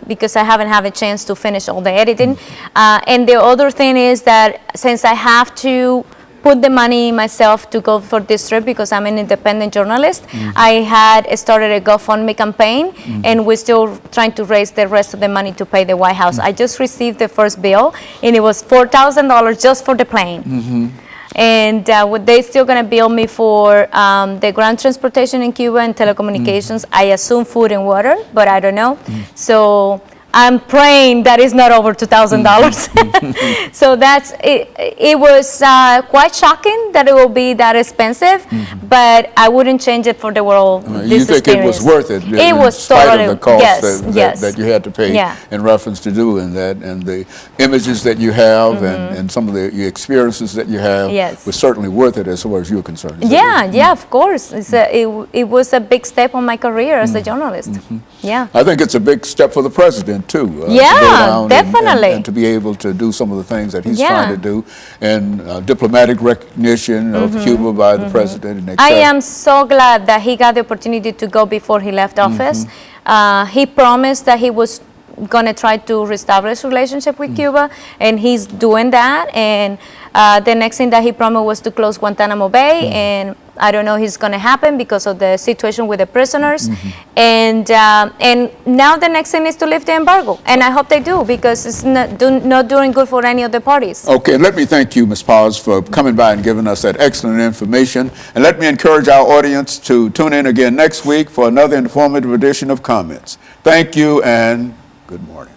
because I haven't had a chance to finish all the editing. And the other thing is that since I have to put the money myself to go for this trip, because I'm an independent journalist, I had started a GoFundMe campaign, and we're still trying to raise the rest of the money to pay the White House. I just received the first bill, and it was $4,000 just for the plane. And they're still going to bill me for the ground transportation in Cuba and telecommunications. I assume food and water, but I don't know. So I'm praying that it's not over $2,000. So that's it. It was quite shocking that it will be that expensive, but I wouldn't change it for the world. You This think it was experience. worth it It in was spite totally, of the cost yes, that, yes. that you had to pay Yeah. in reference to doing that, and the images that you have and some of the experiences that you have Yes. was certainly worth it as far as you're concerned. Is that Yeah, right? yeah, of course. It was a big step on my career as a journalist. Yeah. I think it's a big step for the president, too. To Yeah, go down definitely. and to be able to do some of the things that he's Yeah. trying to do, and diplomatic recognition of Cuba by the president. And et I cetera. am so glad that he got the opportunity to go before he left office. He promised that he was going to try to reestablish relationship with Cuba, and he's doing that. And the next thing that he promised was to close Guantanamo Bay, and I don't know if it's going to happen because of the situation with the prisoners. And now the next thing is to lift the embargo, and I hope they do, because it's not doing good for any of the parties. Okay, let me thank you, Ms. Paz, for coming by and giving us that excellent information. And let me encourage our audience to tune in again next week for another informative edition of Comments. Thank you and good morning.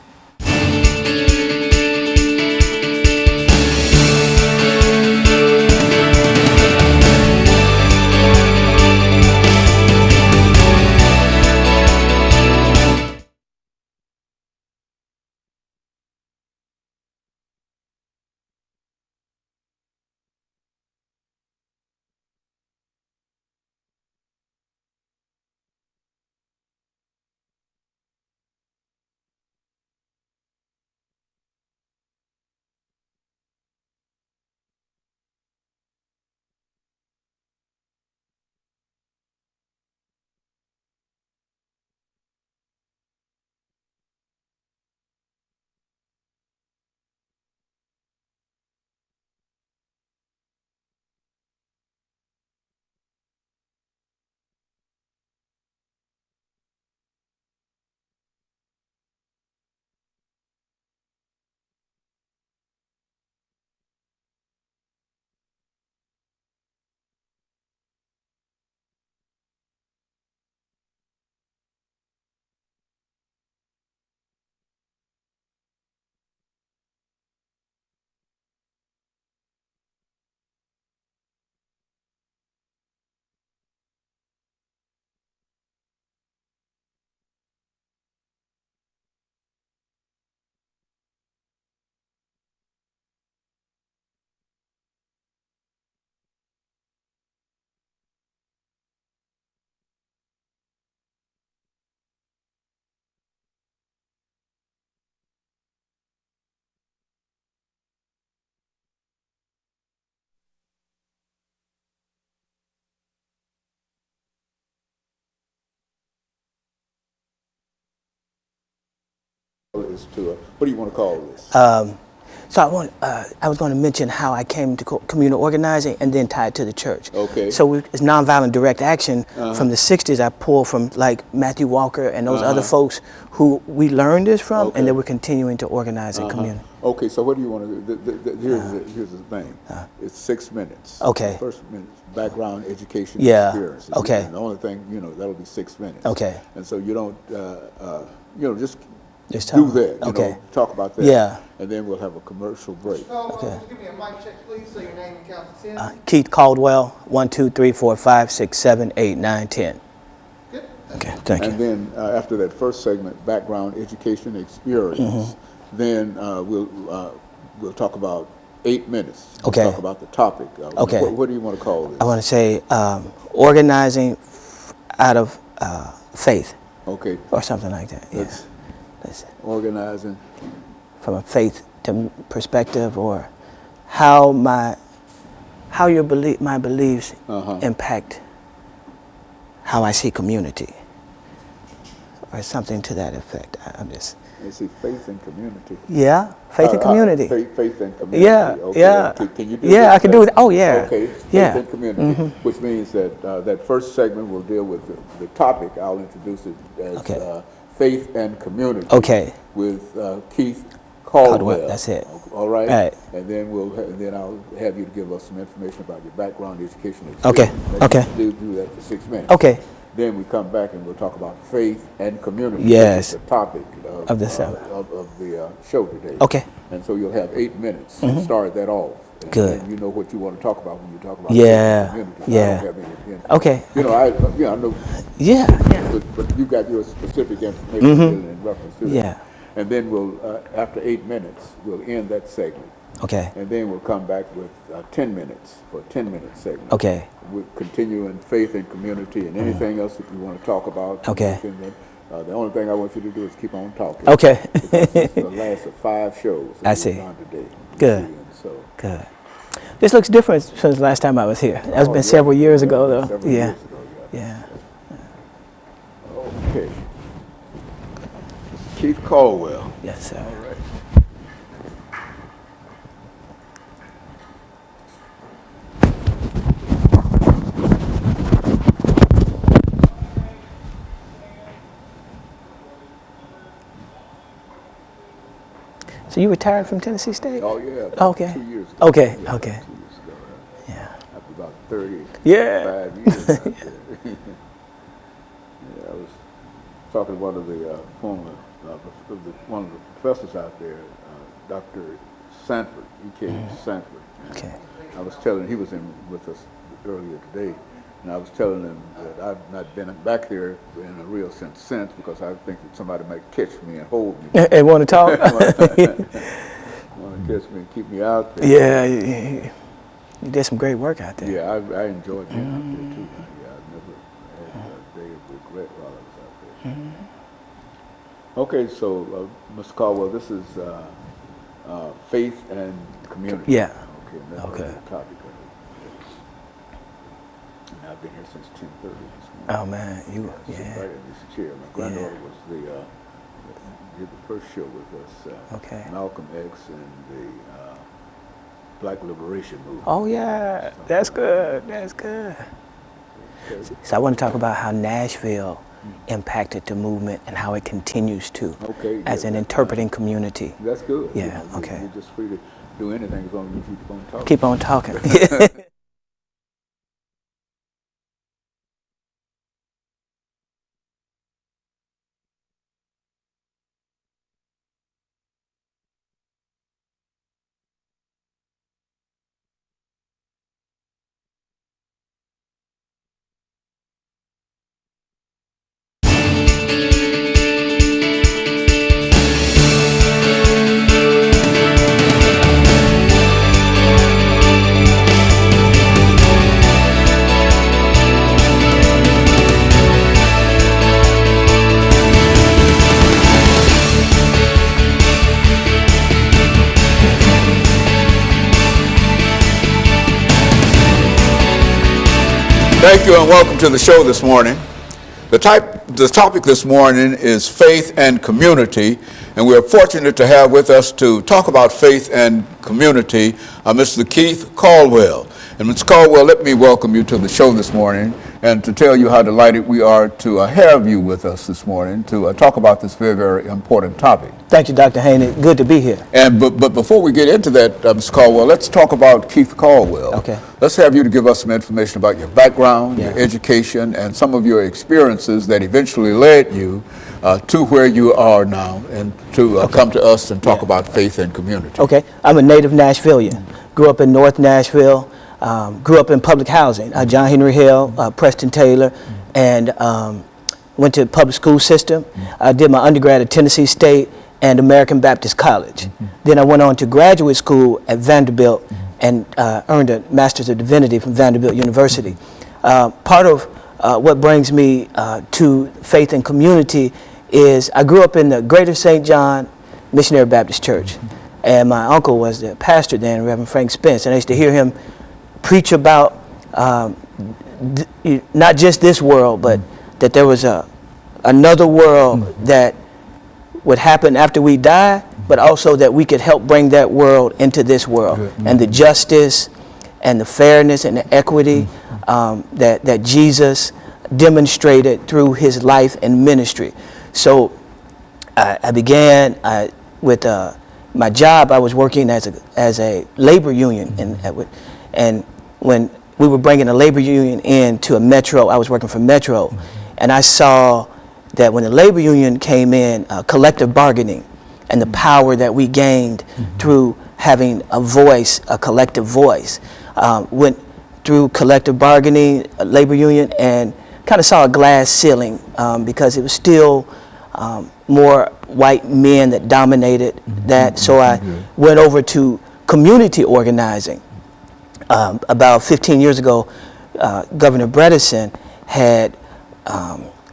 What do you want to call this? So I was going to mention how I came to communal organizing and then tied to the church. Okay. So it's nonviolent direct action. From the 60s, I pulled from like KWalker and those other folks who we learned this from, Okay. and then we're continuing to organize in community. Okay, so what do you want to do? Here's the thing. It's 6 minutes. Okay. The first minute, background, education, Yeah, experience. okay. And the only thing, that'll be 6 minutes. Okay. And so you don't, just talk. do that. Okay. Talk about that. Yeah. And then we'll have a commercial break. So, Okay. give me a mic check, please, so your name and count to 10. Keith Caldwell, 1, 2, 3, 4, 5, 6, 7, 8, 9, 10. Good. Okay, thank you. And then after that first segment, background, education, experience, then we'll talk about 8 minutes. We'll Okay. talk about the topic. Okay. What do you want to call this? I want to say organizing out of faith Okay. or something like that. Yeah. That's organizing. From a faith perspective, or how my beliefs impact how I see community, or something to that effect. I'm just. You see, faith and community. Yeah, faith and community. Faith and community. Yeah, Okay. yeah. Can you do Yeah, that? I can do it. Oh, yeah. Okay. Faith Yeah. and community, which means that that first segment will deal with the topic. I'll introduce it as Okay. faith and community. Okay. With Keith Caldwell. Caldwell, that's it. All right. Right. And then then I'll have you to give us some information about your background, education, Okay, experience. okay. Do that for 6 minutes. Okay. Then we come back and we'll talk about faith and community. Yes. Which is the topic Of the show. of the show today. Okay. And so you'll have 8 minutes to start that off. And Good. then you know what you want to talk about when you talk about Yeah, faith and community. yeah. I don't have any info. Okay. You know, I know, Yeah. but you got your specific information in reference to that. Yeah. And then we'll, after 8 minutes, we'll end that segment. Okay. And then we'll come back with 10 minutes for a 10-minute segment. Okay. We'll continue in faith and community and anything else that you want to talk about. Okay. The only thing I want you to do is keep on talking. Okay. This is the last of 5 shows that I we've see. done today. Good. And so, Good. This looks different since the last time I was here. That's been several years ago, though. several Yeah. years ago, Yeah. Okay. Keith Caldwell. Yes, sir. All right. So you retired from Tennessee State? Oh, yeah. About Okay. 2 years ago. Okay. Yeah, Okay. 2 years ago. Yeah. After about 35 Yeah. years out there. Yeah, I was talking to one of the former, one of the professors out there, Dr. Sanford, E.K. Sanford. And Okay. I was telling him, he was in with us earlier today, and I was telling him that I've not been back there in a real sense since, because I think that somebody might catch me and hold me. And want to talk? Want to catch me and keep me out there. Yeah. You did some great work out there. Yeah, I enjoyed being out there too. Yeah, I never had a day of regret while I was out there. Okay, so Mr. Caldwell, this is faith and community. Yeah. Okay, and that's Okay. the topic of it. And I've been here since 10:30 this morning. Oh man, you Sit yeah. right in this chair. My granddaughter was did the first show with us. Okay. Malcolm X and the Black Liberation Movement. Oh yeah, that's good. That's good. So I want to talk about how Nashville impacted the movement and how it continues to, Okay, as yeah, an that's interpreting community. That's good. Yeah, You know, okay. You're just free to do anything as long as you keep on talking. Keep on talking. Thank you and welcome to the show this morning. The topic this morning is faith and community, and we're fortunate to have with us to talk about faith and community Mr. Keith Caldwell. And Mr. Caldwell, let me welcome you to the show this morning and to tell you how delighted we are to have you with us this morning to talk about this very, very important topic. Thank you, Dr. Haney. Good to be here. And but before we get into that, Mr. Caldwell, let's talk about Keith Caldwell. Okay. Let's have you to give us some information about your background, Yeah. your education, and some of your experiences that eventually led you to where you are now, and to come to us and talk about faith and community. Okay, I'm a native Nashvilleian. Grew up in North Nashville. Grew up in public housing. John Henry Hill, Preston Taylor, and went to the public school system. I did my undergrad at Tennessee State and American Baptist College. Then I went on to graduate school at Vanderbilt and earned a Master's of Divinity from Vanderbilt University. Part of what brings me to faith and community is I grew up in the Greater St. John Missionary Baptist Church. And my uncle was the pastor then, Reverend Frank Spence, and I used to hear him preach about not just this world, but that there was another world that would happen after we die, but also that we could help bring that world into this world. And the justice and the fairness and the equity that Jesus demonstrated through his life and ministry. So I began with my job. I was working as a labor union, and when we were bringing a labor union in to a metro, I was working for Metro, and I saw that when the labor union came in, collective bargaining and the power that we gained through having a voice, a collective voice, went through collective bargaining, labor union, and kind of saw a glass ceiling because it was still more white men that dominated that. So I went over to community organizing. About 15 years ago, Governor Bredesen had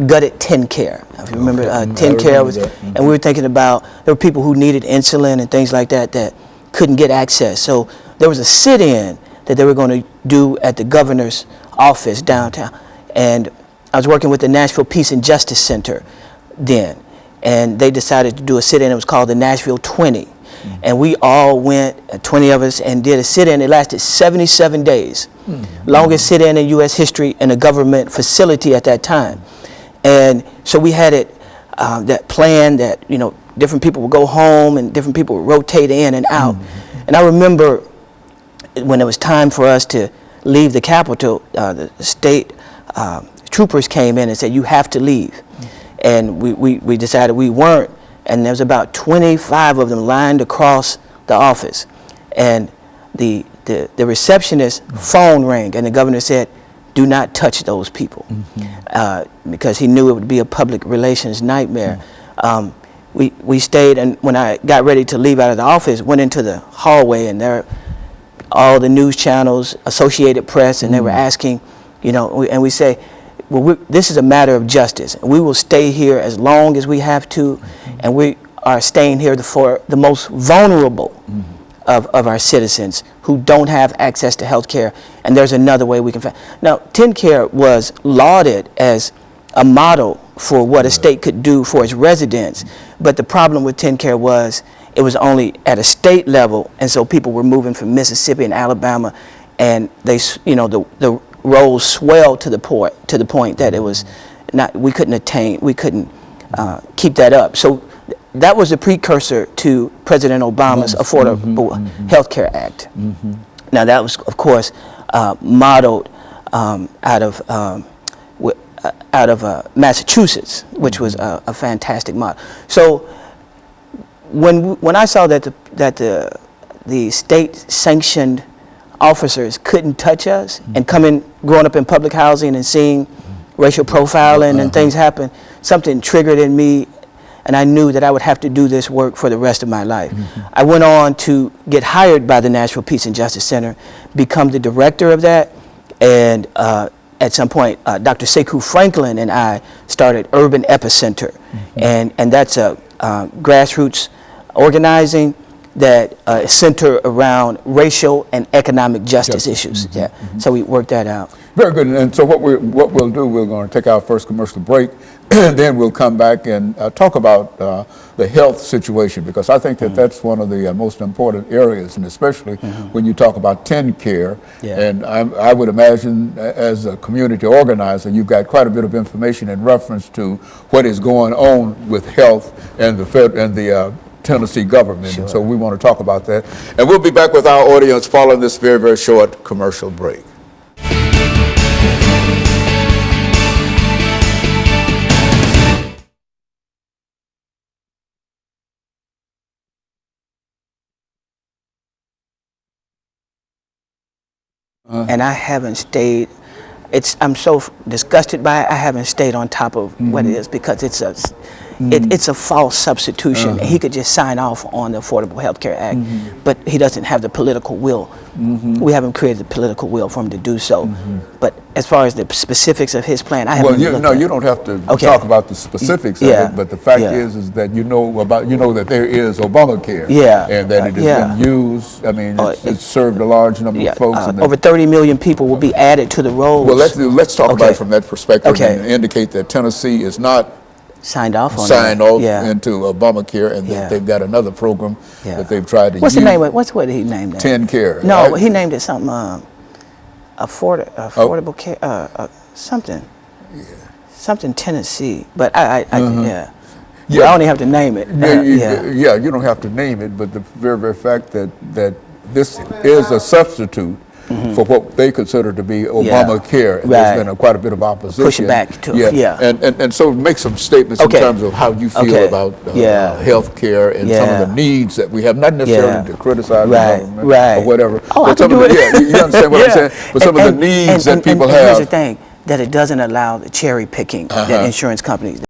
gutted TFurr3. If you remember, TFurr3 was, and we were thinking about, there were people who needed insulin and things like that that couldn't get access. So there was a sit-in that they were going to do at the governor's office downtown. And I was working with the Nashville Peace and Justice Center then, and they decided to do a sit-in. It was called the Nashville 20. And we all went, 20 of us, and did a sit-in. It lasted 77 days. Longest sit-in in U.S. history in a government facility at that time. And so we had it, that plan that, you know, different people would go home and different people would rotate in and out. And I remember when it was time for us to leave the Capitol, the state troopers came in and said, you have to leave. And we decided we weren't. And there was about 25 of them lined across the office. And the receptionist's phone rang, and the governor said, do not touch those people, because he knew it would be a public relations nightmare. We stayed, and when I got ready to leave out of the office, went into the hallway, and there all the news channels, Associated Press, and they were asking, you know, and we say, well, this is a matter of justice, and we will stay here as long as we have to, and we are staying here for the most vulnerable of our citizens who don't have access to health care, and there's another way we can find. Now, TFurr3 was lauded as a model for what a state could do for its residents, but the problem with TFurr3 was it was only at a state level, and so people were moving from Mississippi and Alabama, and they, you know, the rolls swelled to the point that it was not, we couldn't keep that up. So that was a precursor to President Obama's Affordable Health Care Act. Now that was, of course, modeled out of Massachusetts, which was a fantastic model. So when I saw that the state-sanctioned officers couldn't touch us, and growing up in public housing and seeing racial profiling and things happen, something triggered in me, and I knew that I would have to do this work for the rest of my life. I went on to get hired by the Nashville Peace and Justice Center, become the director of that, and at some point, Dr. Sekou Franklin and I started Urban Epicenter, and that's a grassroots organizing that center around racial and economic justice issues. So we worked that out. Very good. And so what we'll do, we're going to take our first commercial break, and then we'll come back and talk about the health situation, because I think that that's one of the most important areas, and especially when you talk about TFurr3. And I would imagine, as a community organizer, you've got quite a bit of information in reference to what is going on with health and the Tennessee government. And so we want to talk about that. And we'll be back with our audience following this very, very short commercial break. And I haven't stayed, I'm so disgusted by it, I haven't stayed on top of what it is, because it's a false substitution. He could just sign off on the Affordable Health Care Act, but he doesn't have the political will. We haven't created the political will for him to do so. But as far as the specifics of his plan, I haven't looked at. You don't have to talk about the specifics of it, but the fact is that you know that there is Obamacare, and that it has been used. I mean, it's served a large number of folks. Over 30 million people will be added to the rolls. Well, let's talk about it from that perspective, and indicate that Tennessee is not signed off into Obamacare, and that they've got another program that they've tried to use. What's the name? What did he name that? TFurr3. No, he named it something. Affordable care, something. Something Tennessee, but I don't even have to name it. You don't have to name it, but the very, very fact that this is a substitute for what they consider to be Obamacare. And Right. there's been quite a bit of opposition. Push it back to- yeah. And so make some statements Okay. in terms of how you feel Okay. about Yeah. health care and some of Yeah. the needs that we have, not necessarily to criticize Right, the government right. or whatever. Oh, I but some can of do the, it. you understand what I'm saying? But some of the needs that people and here's the have. thing, that it doesn't allow the cherry picking that insurance companies,